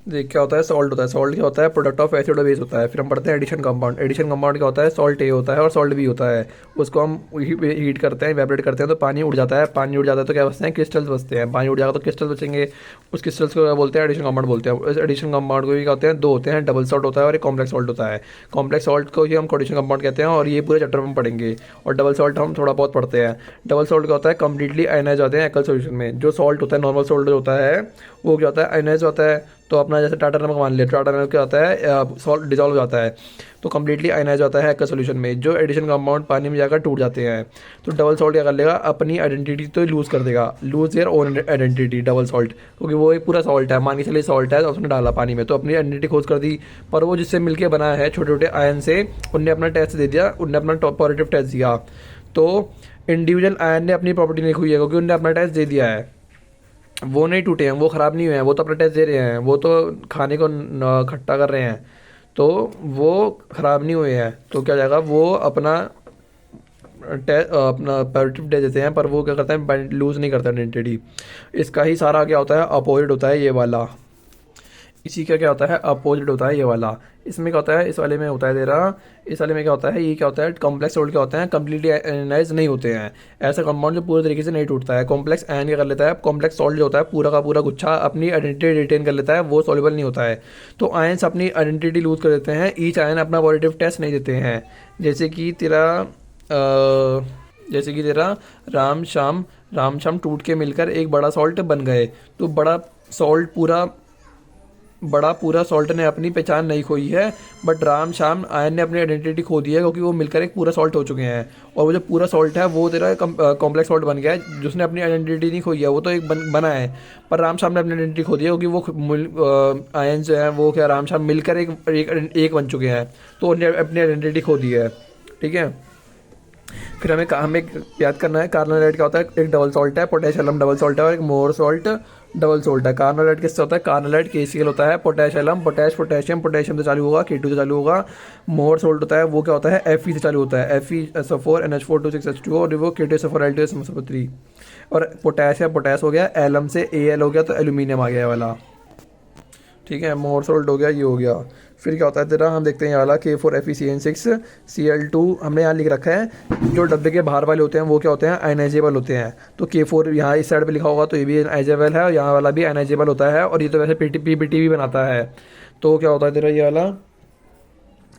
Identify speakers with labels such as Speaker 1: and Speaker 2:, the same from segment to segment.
Speaker 1: देख क्या होता है, सॉल्ट होता है। सॉल्ट क्या होता है, प्रोडक्ट ऑफ एसिड और बेस होता है। फिर हम पढ़ते हैं एडिशन कंपाउंड। एडिशन कंपाउंड क्या होता है, सॉल्ट ए होता है और सॉल्ट बी होता है। उसको हम हीट करते हैं, इवेपोरेट करते हैं तो पानी उड़ जाता है। पानी उड़ जाता है तो क्या बचते हैं, क्रिस्टल्स बचते हैं। पानी उड़ जाएगा तो क्रिस्टल्स बचेंगे। उस क्रिस्टल्स को क्या बोलते हैं, एडिशन कंपाउंड बोलते हैं। इस एडिशन कंपाउंड को भी क्या होते हैं, दो होते हैं, डबल सॉल्ट होता है और एक कॉम्प्लेक्स सॉल्ट होता है। कॉम्प्लेक्स सॉल्ट को ही हम एडिशन कंपाउंड कहते हैं और ये पूरे चैप्टर में पढ़ेंगे। और डबल सॉल्ट हम थोड़ा बहुत पढ़ते हैं। डबल सॉल्ट क्या होता है, कंप्लीटली आयनाइज होते हैं एकल सॉल्यूशन में। जो सॉल्ट होता है, नॉर्मल सॉल्ट जो होता है, वो क्या होता है, आयनाइज होता है। तो अपना जैसे टाटा नमक मान लिया, टाटा नमक क्या होता है, सॉल्ट डिजॉल्व हो जाता है तो कंप्लीटली आयनाइज होता है एक्वा सॉल्यूशन में। जो एडिशन कंपाउंड पानी में जाकर टूट जाते हैं। तो डबल सॉल्ट क्या कर लेगा, अपनी आइडेंटिटी तो लूज़ कर देगा, lose their own identity double salt, क्योंकि वो एक पूरा सॉल्ट है, मान के चलिए सॉल्ट है तो उसने डाला पानी में तो अपनी आइडेंटिटी खोज कर दी। पर वो जिससे मिलकर बना है छोटे छोटे आयन से, उनने अपना टेस्ट दे दिया, उनने अपना पॉजिटिव टेस्ट दिया। तो इंडिविजुअल आयन ने अपनी प्रॉपर्टी नहीं खोई है, क्योंकि उनने अपना टेस्ट दे दिया है। वो नहीं टूटे हैं, वो ख़राब नहीं हुए हैं, वो तो अपना टेस्ट दे रहे हैं, वो तो खाने को खट्टा कर रहे हैं, तो वो ख़राब नहीं हुए हैं। तो क्या जाएगा, वो अपना अपना पॉजिटिव दे देते हैं, पर वो क्या करते हैं, लूज़ नहीं करते आइडेंटिटी। इसका ही सारा क्या होता है, अपोजिट होता है ये वाला। इसी का क्या होता है, अपोजिट होता है ये वाला। इसमें क्या होता है, इस वाले में होता है तेरा, इस वाले में क्या होता है, ये क्या होता है, कॉम्प्लेक्स सॉल्ट क्या होते हैं, कंप्लीटली आयनाइज नहीं होते हैं। ऐसा कंपाउंड जो पूरे तरीके से नहीं टूटता है। कॉम्प्लेक्स आयन क्या कर लेता है, कॉम्प्लेक्स सॉल्ट जो होता है पूरा का पूरा गुच्छा अपनी आइडेंटिटी रिटेन कर लेता है, वो सॉल्युबल नहीं होता है। तो आयन्स अपनी आइडेंटिटी लूज कर देते हैं, ईच आयन अपना पॉजिटिव टेस्ट नहीं देते हैं। जैसे कि तेरा जैसे कि तेरा राम श्याम, राम श्याम टूट के मिलकर एक बड़ा सॉल्ट बन गए। तो बड़ा पूरा सॉल्ट ने अपनी पहचान नहीं खोई है, बट राम श्याम आयन ने अपनी आइडेंटिटी खो दी है, क्योंकि वो मिलकर एक पूरा सॉल्ट हो चुके हैं। और वो जो पूरा सॉल्ट है वो तेरा कॉम्प्लेक्स सॉल्ट बन गया है, जिसने अपनी आइडेंटिटी नहीं खोई है, वो तो एक बना है। पर राम श्याम ने अपनी आइडेंटिटी खो दी है, क्योंकि वो आयन जो है वो क्या राम श्याम मिलकर एक बन चुके हैं, तो उन्हें अपनी आइडेंटिटी खो दी है। ठीक है। फिर हमें याद करना है, कार्बोनाइट क्या होता है, एक डबल सॉल्ट है, पोटेशियम डबल सॉल्ट है और एक मोर सॉल्ट डबल सॉल्ट है। कार्बोनाइट किससे होता है, कार्बोनाइट KCl होता है, पोटेशियम पोटेशियम से चालू होगा, K2 से चालू होगा। मोर सॉल्ट होता है, वो क्या होता है, Fe से चालू होता है, Fe NH4 और वो K2SO4 और पोटेश हो गया, एलम से Al हो गया तो एल्यूमिनियम आ गया वाला। ठीक है, मोर सॉल्ट हो गया, ये हो गया। फिर क्या होता है तेरा, हम देखते हैं ये वाला K4FeCN6Cl2 हमने यहाँ लिख रखा है। जो डब्बे के बाहर वाले होते हैं वो क्या होते हैं, आयनाइजेबल होते हैं। तो K4 यहाँ इस साइड पे लिखा होगा तो ये भी आयनाइजेबल है और यहाँ वाला भी आयनाइजेबल होता है, और ये तो वैसे PBT भी बनाता है। तो क्या होता है तेरा ये वाला,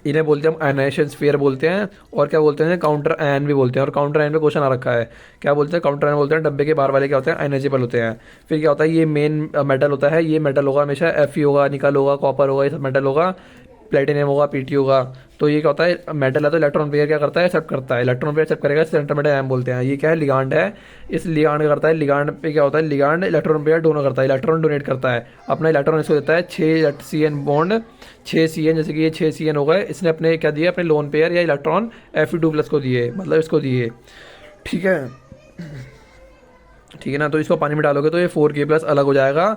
Speaker 1: इन्हें बोलते हैं हम आयनाइजेशन स्फीयर बोलते हैं, और क्या बोलते हैं, काउंटर आयन भी बोलते हैं। और काउंटर आयन पे क्वेश्चन आ रखा है, क्या बोलते हैं, काउंटर आयन बोलते हैं डब्बे के बाहर वाले क्या होते हैं, आयनाइजेबल होते हैं। फिर क्या होता है, ये मेन मेटल होता है, ये मेटल होगा हमेशा, Fe होगा, निकल होगा, कॉपर होगा, ये सब मेटल होगा, प्लेटिनियम होगा, PT होगा। तो ये क्या होता है, मेटल है तो इलेक्ट्रॉन पेयर क्या करता है, एक्सेप्ट करता है, इलेक्ट्रॉन पेयर एक्सेप्ट करेगा, सेंटर मेटल आयन बोलते हैं। ये क्या है, लिगांड है। इस लिगांड का करता है, लिगांड पे क्या होता है, लिगांड इलेक्ट्रॉन पेयर डोनर करता है, इलेक्ट्रॉन डोनेट करता है, अपना इलेक्ट्रॉन इसको देता है 6 CN बॉन्ड, 6 CN, जैसे कि ये 6 CN हो गए, इसने अपने क्या दिया, अपने लोन पेयर या इलेक्ट्रॉन Fe2+ को दिए, मतलब इसको दिए। ठीक है, ठीक है ना। तो इसको पानी में डालोगे तो ये 4K+ अलग हो जाएगा।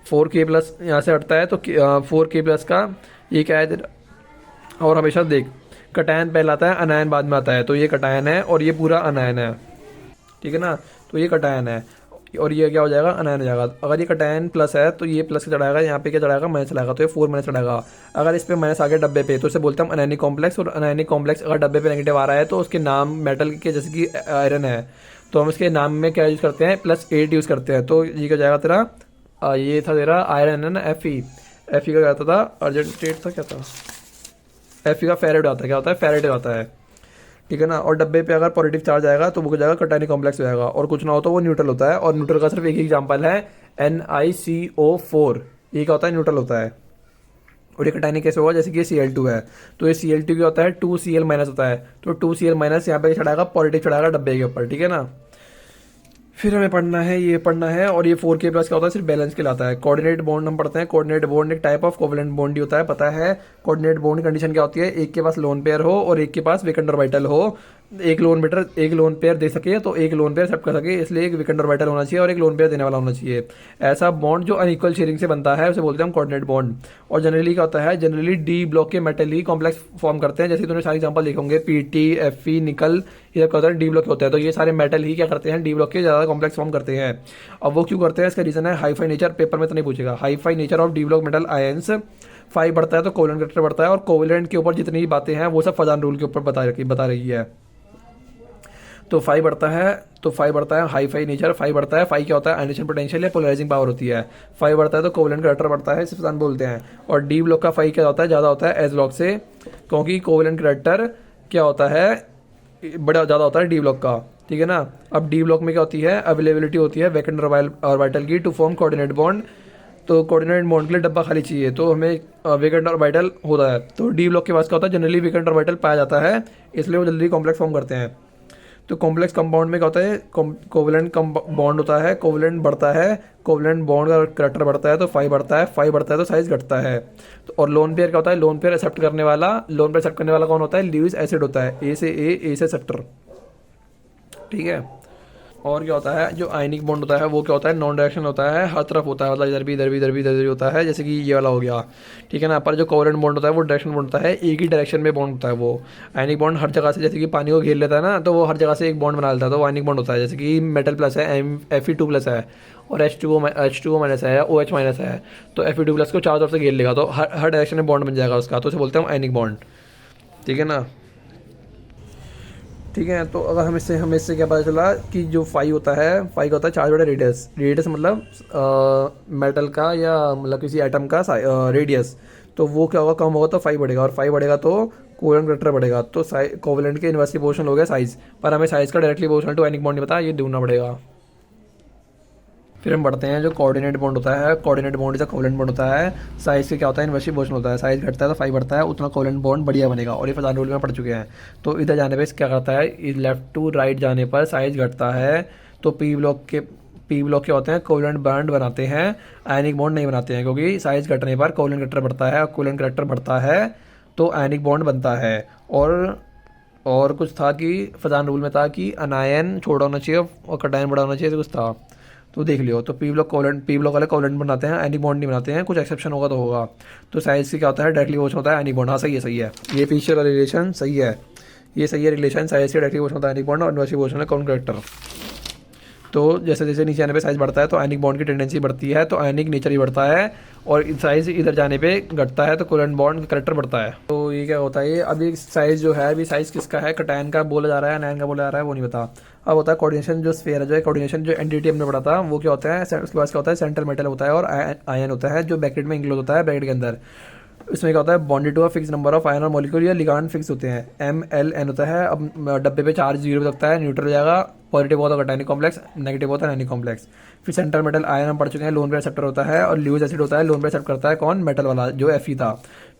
Speaker 1: 4K+ यहाँ से हटता है तो 4K+ का ये क्या है और हमेशा देख, कटायन पहला आता है, अनायन बाद में आता है। तो ये कटायन है और ये पूरा अनायन है। ठीक है ना, तो ये कटायन है और ये क्या हो जाएगा, अनायन हो जाएगा। अगर ये कटायन प्लस है तो ये प्लस चढ़ाएगा, यहाँ पे क्या चढ़ाएगा, माइनस चढ़ाएगा, तो ये 4 चढ़ाएगा। अगर इस पे माइनस आ गया डब्बे पे तो इसे बोलते हैं हम अनायनिक कॉम्प्लेक्स। और अनायनिक कॉम्प्लेक्स अगर डब्बे पे नेगेटिव आ रहा है तो उसके नाम मेटल के, जैसे कि आयरन है, तो हम इसके नाम में क्या यूज़ करते हैं, +8 यूज़ करते हैं। तो ये क्या जाएगा तेरा, ये था तेरा आयरन है ना, Fe का क्या था, अर्जेंटेट था, क्या था, Fe का फेरेड आता है, क्या होता है, फेरेड आता है। ठीक है ना। और डब्बे पे अगर पॉजिटिव चार्ज आएगा तो वो हो जाएगा कटायनिक कॉम्प्लेक्स हो जाएगा, और कुछ ना हो तो वो न्यूट्रल होता है। और न्यूट्रल का सिर्फ एक ही एग्जांपल है, NiCO4, ये क्या होता है, न्यूट्रल होता है। और ये कटायनिक कैसे होगा, जैसे कि ये Cl2 है, तो ये Cl2 क्या होता है, 2Cl- होता है। तो 2Cl- यहाँ पे चढ़ाएगा, पॉजिटिव चढ़ाएगा डब्बे के ऊपर। ठीक है ना। फिर हमें पढ़ना है, ये पढ़ना है। और ये 4K+ क्या होता है, सिर्फ बैलेंस के लाता है। कोऑर्डिनेट बॉन्ड हम पढ़ते हैं। कोऑर्डिनेट बॉन्ड एक टाइप ऑफ कोवलेंट बॉन्ड ही होता है, पता है। कोऑर्डिनेट बॉन्ड कंडीशन क्या होती है, एक के पास लोन पेयर हो और एक के पास वीकेंड ऑर्बिटल हो, एक लोन पेयर दे सके तो एक लोन पेयर एक्सेप्ट कर सके, इसलिए एक वीकेंड ऑर्बिटल होना चाहिए और एक लोन पेयर देने वाला होना चाहिए। ऐसा बॉन्ड जो अनइक्वल शेयरिंग से बनता है उसे बोलते हैं हम कोऑर्डिनेट बॉन्ड। और जनरली क्या होता है, जनरली डी ब्लॉक के मेटल ही कॉम्प्लेक्स फॉर्म करते हैं। जैसे तुमने सारे एग्जांपल देखे होंगे, पीटी, एफई, निकल, ये सब क्या होता है डी ब्लॉक होते हैं। तो ये सारे मेटल ही क्या करते हैं, डी ब्लॉक के ज़्यादा कॉम्प्लेक्स फॉर्म करते हैं। अब वो क्यों करते हैं, इसका रीजन है हाईफाई नेचर। पेपर में तो नहीं पूछेगा, hi fi nature of D block metal ions. Five बढ़ता है तो कोवलेंट करेक्टर बढ़ता है, और कोवलेंट के ऊपर जितनी भी बातें हैं वो सब फजान रूल के ऊपर बता रही है। तो फाइव बढ़ता है हाई फाई नेचर। फाइव बढ़ता है, फाइव क्या होता है, आयनेशन पोटेंशियल या पोलराइजिंग पावर होती है। फाइव बढ़ता है तो कोवलेंट करेक्टर बढ़ता है, सिर्फ बोलते हैं। और डी ब्लॉक का फाइव क्या होता है, ज़्यादा होता है एस ब्लॉक से, क्योंकि कोवलेंट करेक्टर क्या होता है, बड़ा ज़्यादा होता है डी ब्लॉक का, ठीक है ना। अब डी ब्लॉक में क्या होती है, अवेलेबिलिटी होती है वैकेंट ऑर्बिटल की टू फॉर्म कोऑर्डिनेट बॉन्ड। तो कोऑर्डिनेट बॉन्ड के लिए डब्बा खाली चाहिए, तो हमें वैकेंट ऑर्बिटल होता है। तो डी ब्लॉक के पास क्या होता है, जनरली वैकेंट ऑर्बिटल पाया जाता है, इसलिए वो जल्दी कॉम्प्लेक्स फॉर्म करते हैं। तो कॉम्प्लेक्स कंपाउंड में क्या होता है, कोवलेंट बॉन्ड होता है, कोवलेंट बढ़ता है, कोवलेंट बॉन्ड का करेक्टर बढ़ता है तो फाइव बढ़ता है, फाइव बढ़ता है तो साइज घटता है। तो और लोन पेयर क्या होता है, लोन पेयर एक्सेप्ट करने वाला कौन होता है, ल्यूइस एसिड होता है, ए से सेप्टर, ठीक है। और क्या होता है, जो आयनिक बॉन्ड होता है वो क्या होता है, नॉन डायरेक्शन होता है, हर तरफ होता है, मतलब इधर भी होता है, जैसे कि ये वाला हो गया, ठीक है ना। पर जो कोवलेंट बॉन्ड होता है वो डायरेक्शन बॉन्ड होता है, एक ही डायरेक्शन में बॉन्ड होता है वो। आयनिक बॉन्ड हर जगह से, जैसे कि पानी को घेर लेता है ना, तो वो हर जगह से एक बॉन्ड बना लेता है, तो वो आयनिक बॉन्ड होता है। जैसे कि मेटल प्लस है, Fe2+ है, और H2O माइनस है या OH माइनस है, तो Fe2+ को चारों तरफ से घेर लेगा, तो हर डायरेक्शन में बॉन्ड बन जाएगा उसका, तो उसे बोलते हैं आयनिक बॉन्ड, ठीक है ना। ठीक है, तो अगर हमें इससे क्या पता चला कि जो फाइव होता है, फाइव का होता है चार्ज बटा रेडियस मतलब मेटल का या मतलब किसी एटम का रेडियस। तो वो क्या होगा, कम होगा तो फाइव बढ़ेगा, और फाइव बढ़ेगा तो कोवलेंट करेक्टर बढ़ेगा। तो कोवलेंट के इनवर्सली प्रोपोर्शनल हो गया साइज, पर हमें साइज का directly proportional to ionic bond नहीं पता, ये ढूंढना पड़ेगा। फिर हम बढ़ते हैं, जो कोऑर्डिनेट बॉन्ड होता है, coordinate bond is covalent bond होता है। साइज से क्या होता है, इनवर्सली प्रोपोर्शनल होता है, साइज घटता है तो फाइव बढ़ता है, उतना कोवलेंट बॉन्ड बढ़िया बनेगा, और ये फजान रूल में पढ़ चुके हैं। तो इधर जाने पे क्या करता है, लेफ्ट टू राइट जाने पर साइज घटता है, तो पी ब्लॉक के होते हैं कोवलेंट बॉन्ड बनाते हैं, आयनिक बॉन्ड नहीं बनाते हैं, क्योंकि साइज घटने पर कोवलेंट करेक्टर बढ़ता है, और कोवलेंट करेक्टर बढ़ता है तो आयनिक बॉन्ड बनता है। और कुछ था कि फजान रूल में था कि अनायन छोटा होना चाहिए और कटायन बड़ा होना चाहिए, कुछ था, तो देख लियो। तो पी ब्लॉक वाले कोवलेंट बनाते हैं, आयनिक बॉन्ड नहीं बनाते हैं, कुछ एक्सेप्शन होगा तो होगा। तो साइज से क्या होता है, डायरेक्टली प्रोपोर्शनल होता है आयनिक बॉन्ड, हाँ सही है। ये पीछे वाला रिलेशन सही है, ये सही है रिलेशन, साइज से डायरेक्टली प्रोपोर्शनल होता है आयनिक बॉन्ड और इनवर्सली प्रोपोर्शनल कोवलेंट करेक्टर। तो जैसे जैसे नीचे आने पे साइज बढ़ता है तो आयनिक बॉन्ड की टेंडेंसी बढ़ती है, तो आयनिक नेचर ही बढ़ता है, और साइज इधर जाने पे घटता है तो कोवलेंट बॉन्ड का करेक्टर बढ़ता है। तो ये क्या होता है, ये अभी साइज जो है, अभी साइज किसका है, कटायन का बोला जा रहा है, अनायन का बोला जा रहा है, वो नहीं बता। अब होता है कोऑर्डिनेशन, जो स्फीयर है, जो कोऑर्डिनेशन जो एनडीटी हमने पढ़ा था, वो क्या होता है, उसके पास क्या होता है, सेंट्रल मेटल होता है और आयन होता है, जो ब्रैकेट में इंक्लूड होता है, ब्रैकेट के अंदर। इसमें क्या होता है, bonded to a fix number of ion और मॉलिक्यूल या लिगांड फिक्स होते हैं, MLN होता है। अब डब्बे पे चार्ज 0 पे लगता है, न्यूट्रल हो जाएगा, पॉजिटिव होता है कटायनिक कॉम्प्लेक्स, नेगेटिव होता है आयनिक कॉम्प्लेक्स। फिर सेंट्रल मेटल आयन हम पढ़ चुके हैं, लोन पेयर एक्सेप्टर होता है, और ल्यूइस एसिड होता है, लोन पेयर एक्सेप्ट करता है कौन, मेटल वाला जो Fe था।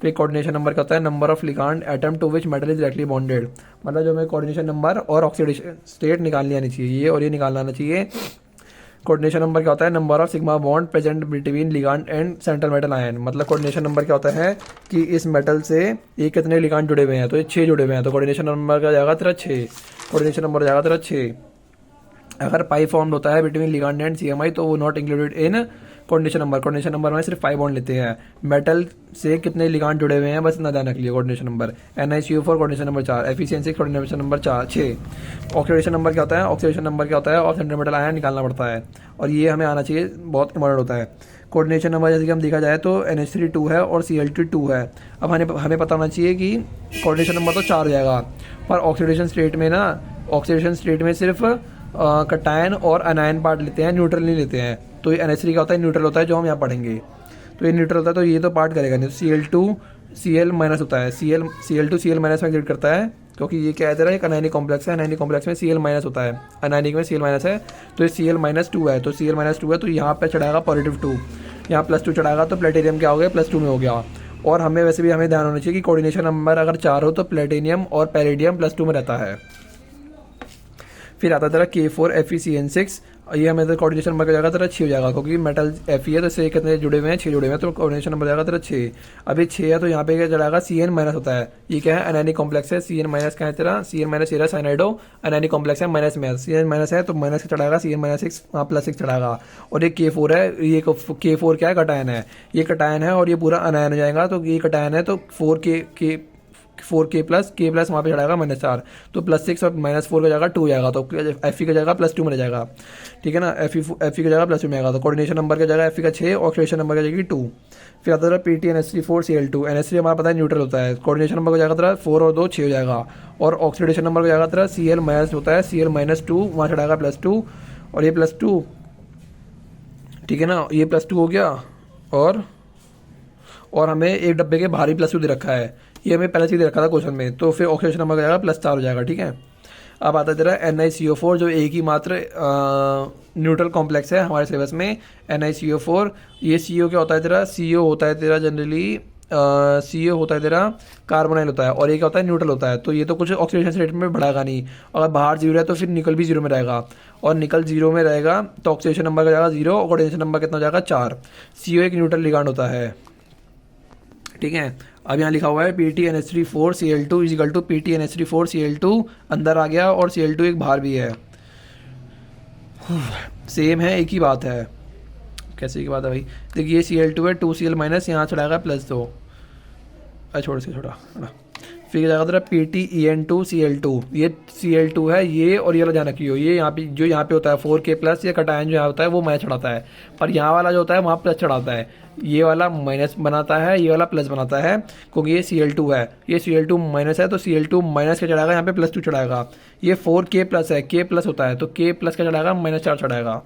Speaker 1: फिर कोऑर्डिनेशन नंबर क्या होता है, number of ligand atom to which metal is directly bonded, मतलब जो हमें कोऑर्डिनेशन नंबर और ऑक्सीडेशन स्टेट निकालनी आनी चाहिए, ये और ये निकालना आना चाहिए। कोऑर्डिनेशन नंबर क्या होता है, number of sigma bond present between ligand and central metal ion, मतलब कोऑर्डिनेशन नंबर क्या होता है कि इस मेटल से ये कितने लिगांड जुड़े हुए हैं, तो ये 6 जुड़े हुए हैं, तो कोऑर्डिनेशन नंबर का जाएगा तेरा 6, कोऑर्डिनेशन नंबर जाएगा तेरा 6। अगर पाई फॉर्म होता है बिटवीन लिगांड एंड CMI तो वो not included in coordination number में सिर्फ 5 बॉन्ड लेते हैं। मेटल से कितने लिगांड जुड़े हुए हैं बस इतना ध्यान रख लिया। Coordination number NiCO4 coordination number 4, efficiency coordination number 6। Oxidation number क्या होता है, ऑक्सीडेशन नंबर क्या होता है, और सेंट्रल मेटल आयन निकालना पड़ता है, और ये हमें आना चाहिए, बहुत इंपॉर्टेंट होता है। कोऑर्डिनेशन नंबर जैसे कि हम देखा जाए तो NH3 2 है और Cl2 2 है। अब हमें पता होना चाहिए कि कोऑर्डिनेशन नंबर तो 4 हो जाएगा, पर ऑक्सीडेशन स्टेट में सिर्फ कटायन और अनायन पार्ट लेते हैं, न्यूट्रल नहीं लेते हैं। तो ये NH3 क्या होता है, न्यूट्रल होता है, जो हम यहाँ पढ़ेंगे। तो ये न्यूट्रल होता है, तो ये तो पार्ट करेगा नहीं। तो Cl2 Cl माइनस होता है, Cl2 Cl माइनस में एग्जिट करता है, क्योंकि ये क्या है, एक अनायनिक कॉम्प्लेक्स है, अनायनिक कॉम्प्लेक्स में Cl माइनस होता है, अनायनिक में Cl माइनस है, तो ये Cl-2 है, तो Cl-2 है, तो यहाँ पे चढ़ाएगा +2, यहाँ +2 चढ़ाएगा तो प्लेटिनियम क्या हो गया, +2 में हो गया। और हमें वैसे भी हमें ध्यान होना चाहिए कि कोऑर्डिनेशन नंबर अगर 4 हो तो प्लेटिनियम और पैरिडियम +2 में रहता है। फिर आता है तेरा K4 FeCN6, ये हमें तो कोऑर्डिनेशन नंबर का जाएगा तेरा 6 हो जाएगा, क्योंकि मेटल एफ है तो इससे कितने जुड़े हुए हैं, 6 जुड़े हुए हैं, तो कोऑर्डिनेशन नंबर जाएगा तेरा 6। अभी 6 है तो यहाँ पे क्या चढ़ाएगा, सी एन माइनस होता है, ये क्या है एनायनिक कॉम्प्लेक्स है, सी एन माइनस क्या है तेरा, सी एन माइनस तेरा साइनाइडो एनायनिक कॉम्प्लेक्स है, माइनस में सी एन माइनस है तो माइनस का चढ़ाएगा, सी एन माइनस 6 वहाँ प्लस 6 चढ़ाएगा। और ये K4 है, ये K4 क्या है, कटायन है, ये कटायन है और ये पूरा अनायन हो जाएगा, तो ये कटायन है तो 4K प्लस वहाँ पे चढ़ाएगा -4, तो +6 और -4 का जाएगा 2 जाएगा, तो Fe का जाएगा +2 में जाएगा, ठीक है ना, Fe का जाएगा +2 में आएगा, तो कोऑर्डिनेशन नंबर का जाएगा Fe का 6, ऑक्सीडेशन नंबर का जाएगी 2। फिर आता है PTNH3 4Cl2, NH3 हमारा पता है न्यूट्रल होता है, कोऑर्डिनेशन नंबर का जाएगा तेरा 4 और 2 6 हो जाएगा, और ऑक्सीडेशन नंबर का जाएगा तेरा Cl माइनस होता है, Cl-2 वहाँ चढ़ाएगा +2 और ये +2, ठीक है ना, ये +2 हो गया। और हमें एक डब्बे के बाहर ही +2 दे रखा है, ये हमें पहले से दे रखा था क्वेश्चन में, तो फिर ऑक्सीडेशन नंबर का जाएगा +4 हो जाएगा, ठीक है। अब आता है तेरा NiCO4 जो एक ही मात्र न्यूट्रल कॉम्प्लेक्स है हमारे सिलेबस में, NiCO4, ये CO क्या होता है तेरा, CO होता है तेरा जनरली CO होता है तेरा कार्बोनाइल होता है, और ये क्या होता है न्यूट्रल होता है, तो ये तो कुछ ऑक्सीडेशन स्टेट में बढ़ाएगा नहीं, अगर बाहर 0 है तो फिर निकल भी 0 में रहेगा, और निकल 0 में रहेगा तो ऑक्सीडेशन नंबर का जाएगा 0 और कोऑर्डिनेशन नंबर कितना हो जाएगा 4। CO एक न्यूट्रल लिगांड होता है, ठीक है। अब यहाँ लिखा हुआ है PTNH3 4Cl2 is equal to PTNH3 4Cl2 अंदर आ गया और Cl2 एक बाहर भी है, सेम है, एक ही बात है। कैसे की बात है भाई, देखिए Cl2 है, 2Cl माइनस यहाँ चढ़ाएगा +2, छोड़ से छोड़ा, फिर जाएगा तेरा PTEN2Cl2, ये Cl2 है, ये और ये वाला ध्यान रखियो, ये यहाँ पे जो यहाँ पे होता है 4K प्लस, ये कटायन जो यहाँ होता है वो माइनस चढ़ाता है, पर यहाँ वाला जो होता है वहाँ प्लस चढ़ाता है, ये वाला माइनस बनाता है, ये वाला प्लस बनाता है, क्योंकि ये Cl2 है, ये Cl2 माइनस है तो Cl2 माइनस का चढ़ाएगा, यहाँ पे +2 चढ़ाएगा, ये 4K प्लस है, K प्लस होता है तो K प्लस का चढ़ाएगा -4 चढ़ाएगा,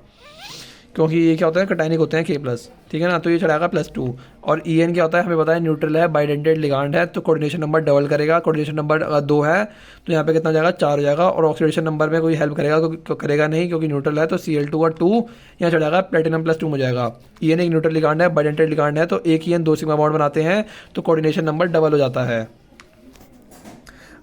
Speaker 1: क्योंकि ये क्या होता है कटायनिक होते हैं K प्लस, ठीक है ना, तो ये चढ़ाएगा +2। और EN क्या होता है हमें पता है न्यूट्रल है, बाइडेंटेड लिगांड है, तो कोऑर्डिनेशन नंबर डबल करेगा, कोऑर्डिनेशन नंबर अगर 2 है तो यहाँ पे कितना जाएगा 4 हो जाएगा, और ऑक्सीडेशन नंबर में कोई हेल्प करेगा तो करेगा नहीं, क्योंकि न्यूट्रल है तो Cl2 और 2 यहाँ चढ़ाएगा, प्लेटिनम +2 हो जाएगा। EN एक न्यूट्रल लिगांड है, बाइडेंटेड लिगांड है, तो एक EN 2 सिग्मा बॉन्ड बनाते हैं, तो कोऑर्डिनेशन नंबर डबल हो जाता है।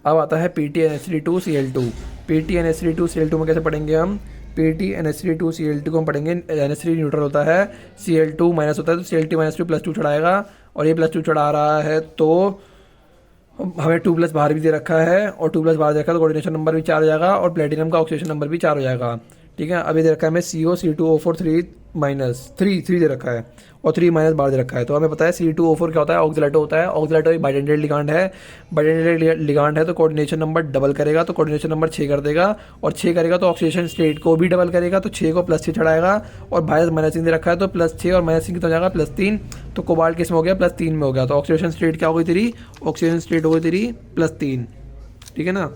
Speaker 1: अब आता है PTNH3 2Cl2 में कैसे पढ़ेंगे हम, PTNH3 को हम पढ़ेंगे, NH3 न्यूट्रल होता है, Cl2 माइनस होता है तो Cl2 -2 +2 चढ़ाएगा, और ये +2 चढ़ा रहा है तो हमें 2+ बाहर भी दे रखा है, और 2+ बाहर दे रखा है तो कोऑर्डिनेशन नंबर भी 4 हो जाएगा, और प्लेटिनम का ऑक्सीडेशन नंबर भी 4 हो जाएगा, ठीक है। अभी दे रखा है हमें CO कोऑर्डिनेशन नंबर 6 कर देगा, और 6 करेगा तो ऑक्सीडेशन स्टेट को भी डबल करेगा, तो 6 को +6 चढ़ाएगा, और -3 दे रखा है तो +6 और -3 कितना हो जाएगा +3, तो कोबाल्ट किस में हो गया +3 में हो गया, तो ऑक्सीडेशन स्टेट क्या हो गई तेरी, ऑक्सीडेशन स्टेट हो गई तेरी +3, ठीक है ना।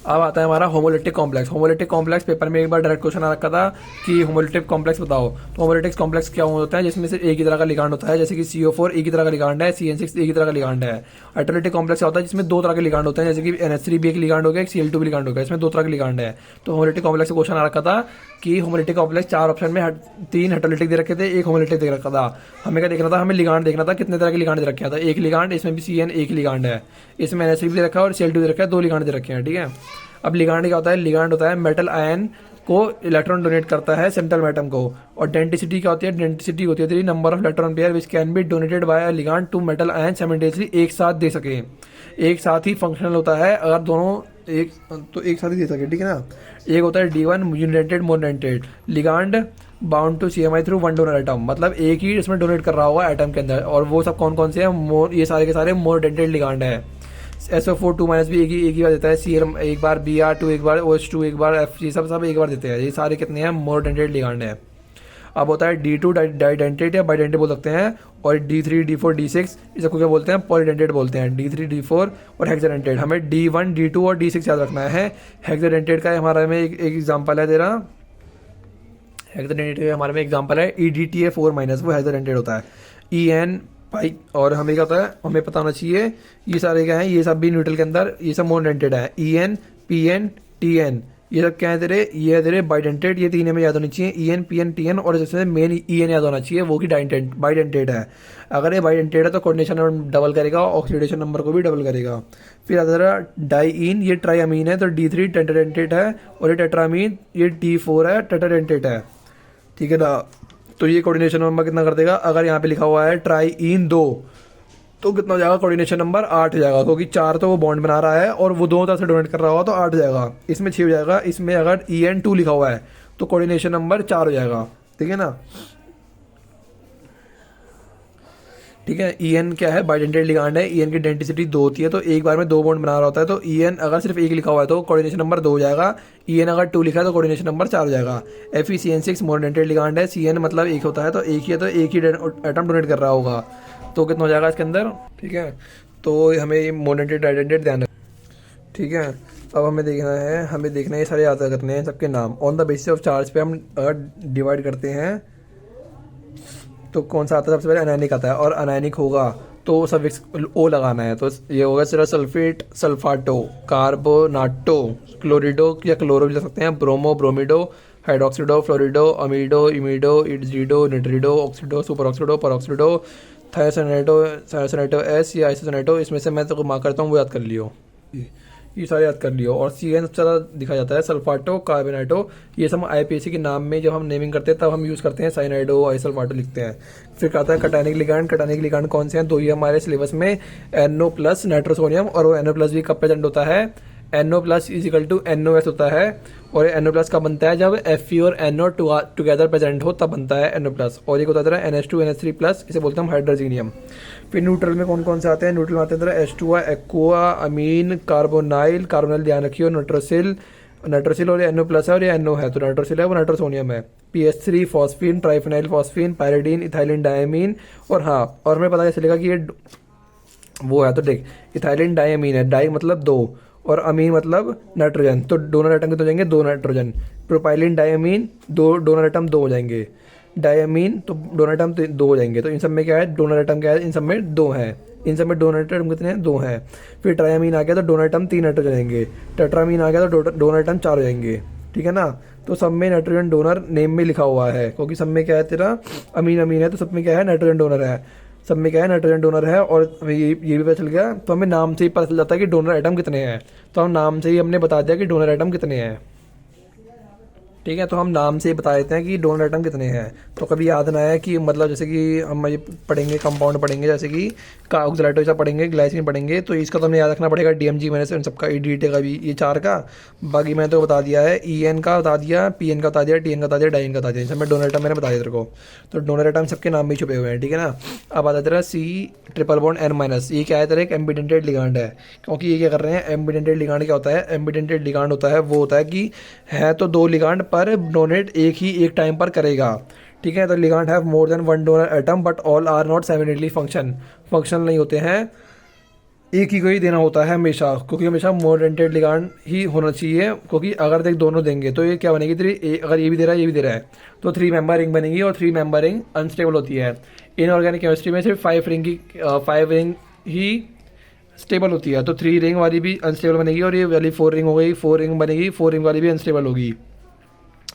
Speaker 1: अब आता है हमारा होमोलिटिक कॉम्प्लेक्स पेपर में एक बार डायरेक्ट क्वेश्चन आ रखा था कि होमोलिटिक कॉम्प्लेक्स बताओ, तो होमोलिटिक कॉम्प्लेक्स क्या होता है, जिसमें से एक ही तरह का लिगांड होता है, जैसे कि CO4 एक ही तरह का लिगांड है, CN6 एक ही तरह का लिगांड है। हेटेरोलिटिक कॉम्प्लेक्स होता है जिसमें 2 तरह के लिगांड होते हैं, जैसे कि NH3 भी एक लिगांड हो गया, एक Cl2 भी लिगांड हो गया, इसमें 2 तरह के लिगांड है। तो होमोलिटिक कॉम्प्लेक्स का क्वेश्चन आ रखा था कि होमोलिटिक कॉम्प्लेक्स 4 ऑप्शन में 3 हेटेरोलिटिक दे रखे थे, एक होमोलिटिक दे रखा था। हमें क्या देखना था, हमें लिगांड देखना था, कितने तरह के लिगांड दे रखे था, एक लिगांड, इसमें भी CN एक लिगांड है, इसमें NH3 भी दे रखा है और Cl2 दे रखा है, 2 लिगांड दे रखे हैं, ठीक है। अब लिगांड क्या होता है, लिगांड होता है मेटल आयन को इलेक्ट्रॉन डोनेट करता है सेंट्रल एटम को, और डेंसिटी क्या होती है, डेंसिटी होती है तेरी number of electron pair which can be donated by a ligand to metal ion simultaneously, एक साथ दे सके, एक साथ ही फंक्शनल होता है, अगर दोनों एक साथ ही दे सके, ठीक है ना। एक होता है D1 united monodentate ligand bound to CMI through 1 donor atom, मतलब एक ही इसमें डोनेट कर रहा होगा एटम के अंदर, और वो सब कौन कौन से हैं, ये सारे के सारे मोनोडेंटेड लिगांड है। SO4 2- भी एक ही बार देता है, Cl एक बार, Br2 एक बार, OH2 एक बार, F सब एक बार देते हैं, ये सारे कितने हैं, मोनोडेंटेड लिगांड है। अब होता है D2 डाइडेंटेट या बाइडेंटेट बोल सकते हैं, और D3 D4 D6 इस सबको क्या बोलते हैं, पॉलीडेंटेट बोलते हैं, D3 D4 और हेक्साडेंटेट। हमें D1 D2 और D6 याद रखना है। हेक्साडेंटेट का हमारा में एक एग्जाम्पल है तेरा, हेक्साडेंटेट हमारे में एग्जाम्पल है EDTA4-, वो हेक्साडेंटेट होता है। EN भाई, और हमें क्या होता है, हमें पता होना चाहिए ये सारे क्या हैं, ये सब भी न्यूट्रल के अंदर ये सब मोनोडेंटेड है। EN PN TN ये सब क्या है तेरे, ये है तेरे बाइडेंटेट, ये तीन हमें याद होनी चाहिए, E N P N T N, और जैसे मेन ई एन याद होना चाहिए, वो की बाइडेंटेट है। अगर ये बाइडेंटेट है तो कोऑर्डिनेशन नंबर डबल करेगा, ऑक्सीडेशन नंबर को भी डबल करेगा। फिर आता है डाईइन, ये ट्राईअमीन है तो D3 टेट्राडेंटेट है, और ये टेट्रामीन ये D4 है, टेट्राडेंटेट है। ठीक है ना। तो ये कोऑर्डिनेशन नंबर कितना कर देगा, अगर यहाँ पे लिखा हुआ है ट्राईइन 2 तो कितना हो जाएगा, कोऑर्डिनेशन नंबर 8 हो जाएगा, क्योंकि 4 तो वो बॉन्ड बना रहा है और वो 2 तरह से डोनेट कर रहा होगा तो 8 हो जाएगा। इसमें 6 हो जाएगा। इसमें अगर EN2 लिखा हुआ है तो कोऑर्डिनेशन नंबर 4 हो जाएगा। ठीक है ना। ठीक है। EN क्या है, बाइडेंटेट लिगांड है। EN की डेंसिटी 2 होती है, तो एक बार में 2 बॉन्ड बना रहा होता है, तो EN अगर सिर्फ एक लिखा हुआ है तो कोऑर्डिनेशन नंबर 2 हो जाएगा। EN अगर 2 लिखा है तो कोऑर्डिनेशन नंबर 4 हो जाएगा। FeCN6 मोनोडेंटेट लिगांड है। CN मतलब एक होता है, तो एक ही है, तो एक ही एटम डोनेट कर रहा होगा, तो कितना हो जाएगा इसके अंदर। ठीक है। तो हमें ये मोनोडेंटेट डाइडेंटेट ध्यान रखना। ठीक है। अब हमें देखना है ये सारे याद करने हैं सबके नाम। On the basis of charge पे हम अगर डिवाइड करते हैं तो कौन सा आता है, सबसे पहले अनायनिक आता है, और अनायनिक होगा तो सफिक्स ओ लगाना है। तो ये होगा सिर्फ सल्फेट, सल्फाटो, कार्बोनाटो, क्लोरिडो या क्लोरो भी लग सकते हैं, bromo, bromido, hydroxido, fluorido, amido, imido, इडजीडो, nitrido, oxido, super oxido, peroxido, thiocyanato S या आइसोसोनेटो। इसमें से मैं तो मार्क करता हूँ, वो याद कर लियो, ये सारे याद कर लियो। और CN सबसे ज़्यादा दिखा जाता है, सल्फाटो, कार्बोनाटो, ये सब IPAC के नाम में जब हम नेमिंग करते हैं तब हम यूज़ करते हैं, साइनाइडो, आइसल्फाटो लिखते हैं। फिर आता है कटानिक लिगांड। कटानिक लिगांड कौन से हैं, 2 ही हमारे सिलेबस में, NO+ नाइट्रोसोनियम, और वो NO+ भी कब प्रेजेंट होता है, NO+ इजिकल टू NOS होता है। और NO+ कब बनता है, जब Fe और NO टुगेदर प्रेजेंट हो तब बनता है NO+। और ये होता है तेरा NH2 NH3+, इसे बोलते हैं हम हाइड्रोजीनियम। फिर न्यूट्रल में कौन कौन से आते हैं, न्यूट्रल में आते हैं तेरा H2, एक्वा, अमीन, कार्बोनाइल, कार्बोनाइल ध्यान रखियो, नाइट्रोसिल, नाइट्रोसिल, और ये NO+ है और ये NO है, तो नाइट्रोसिल है वो नाइट्रोसोनियम है। PH3 phosphine, triphenyl phosphine, pyridine, ethylene diamine. और हाँ, और हमें पता चलेगा कि ये वो है, तो देख इथाइलिन डायमीन है, डाई मतलब 2 और अमीन मतलब नाइट्रोजन, तो डोनर एटम कितने हो जाएंगे, 2 nitrogen. Propylene diamine, 2 donor atom 2 हो जाएंगे। डायमीन तो डोनर एटम 2 हो जाएंगे। तो इन सब में क्या है, डोनर एटम क्या है, इन सब में 2 है। इन सब में डोनर एटम कितने हैं, 2 हैं। फिर ट्रायमीन आ गया तो डोनर एटम 3 नाइट्रोजन जाएंगे। टेट्रामीन आ गया तो डोनर एटम 4 हो जाएंगे। ठीक है ना। तो सब में नाइट्रोजन डोनर नेम में लिखा हुआ है, क्योंकि सब में क्या है तेरा अमीन अमीन है, तो सब में क्या है, नाइट्रोजन डोनर है। सब में क्या है, नाइट्रोजन डोनर है। और ये भी पता चल गया, तो हमें नाम से ही पता चल जाता है कि डोनर एटम कितने हैं। तो हम नाम से ही हमने बता दिया कि डोनर एटम कितने हैं। ठीक है। तो हम नाम से ही बता देते हैं कि डोनर एटम कितने हैं। तो कभी याद ना आया कि मतलब जैसे कि हम ये पढ़ेंगे कंपाउंड पढ़ेंगे, जैसे कि ऑक्सलाइटो ऐसा पढ़ेंगे, ग्लाइसिन पढ़ेंगे, तो इसका तो हमें याद रखना पड़ेगा DMG मैंने से इन सबका, EDTA का भी, ये 4 का। बाकी मैंने तो बता दिया है, EN का बता दिया, PN का बता दिया, TN का बता दिया, डाइन का बता दिया। इन सब में डोनर एटम मैंने बता दिया तेरे को। तो डोनर एटम सबके नाम में छुपे हुए हैं। ठीक है ना। अब आता है तेरा C∧N-। ये क्या है तेरा, एक एम्बिडेंटेड लिगांड है। क्योंकि ये क्या कर रहे हैं, एम्बिडेंटेड लिगांड क्या होता है, एम्बिडेंटेड लिगांड होता है वो होता है कि है तो 2 लिगांड पर डोनेट एक टाइम पर करेगा। ठीक है। तो ligand have more than 1 donor atom but all are not simultaneously functional नहीं होते हैं, एक ही को ही देना होता है हमेशा, क्योंकि हमेशा मोनोडेंटेड लिगांड ही होना चाहिए। क्योंकि अगर देख दोनों देंगे तो ये क्या बनेगी तेरी, अगर ये भी दे रहा है ये भी दे रहा है तो 3 मेंबर रिंग बनेगी, और 3 मेंबर रिंग अनस्टेबल होती है। इनऑर्गेनिक केमिस्ट्री में सिर्फ 5 रिंग ही स्टेबल होती है, तो 3 रिंग वाली भी अनस्टेबल बनेगी, और ये वाली 4 रिंग हो गई, 4 रिंग बनेगी, 4 रिंग वाली भी अनस्टेबल होगी।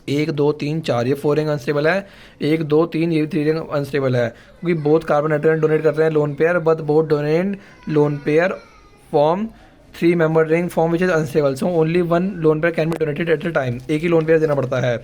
Speaker 1: 1 2 3 4 ये 4 रिंग अनस्टेबल है, 1 2 3 ये 3 रिंग अनस्टेबल है, क्योंकि बोथ कार्बन नाइट्रोजन डोनेट करते हैं lone pair, but both donate lone pair form 3 member ring form which is unstable, so only 1 lone pair can be donated at a time. एक ही lone pair देना पड़ता है।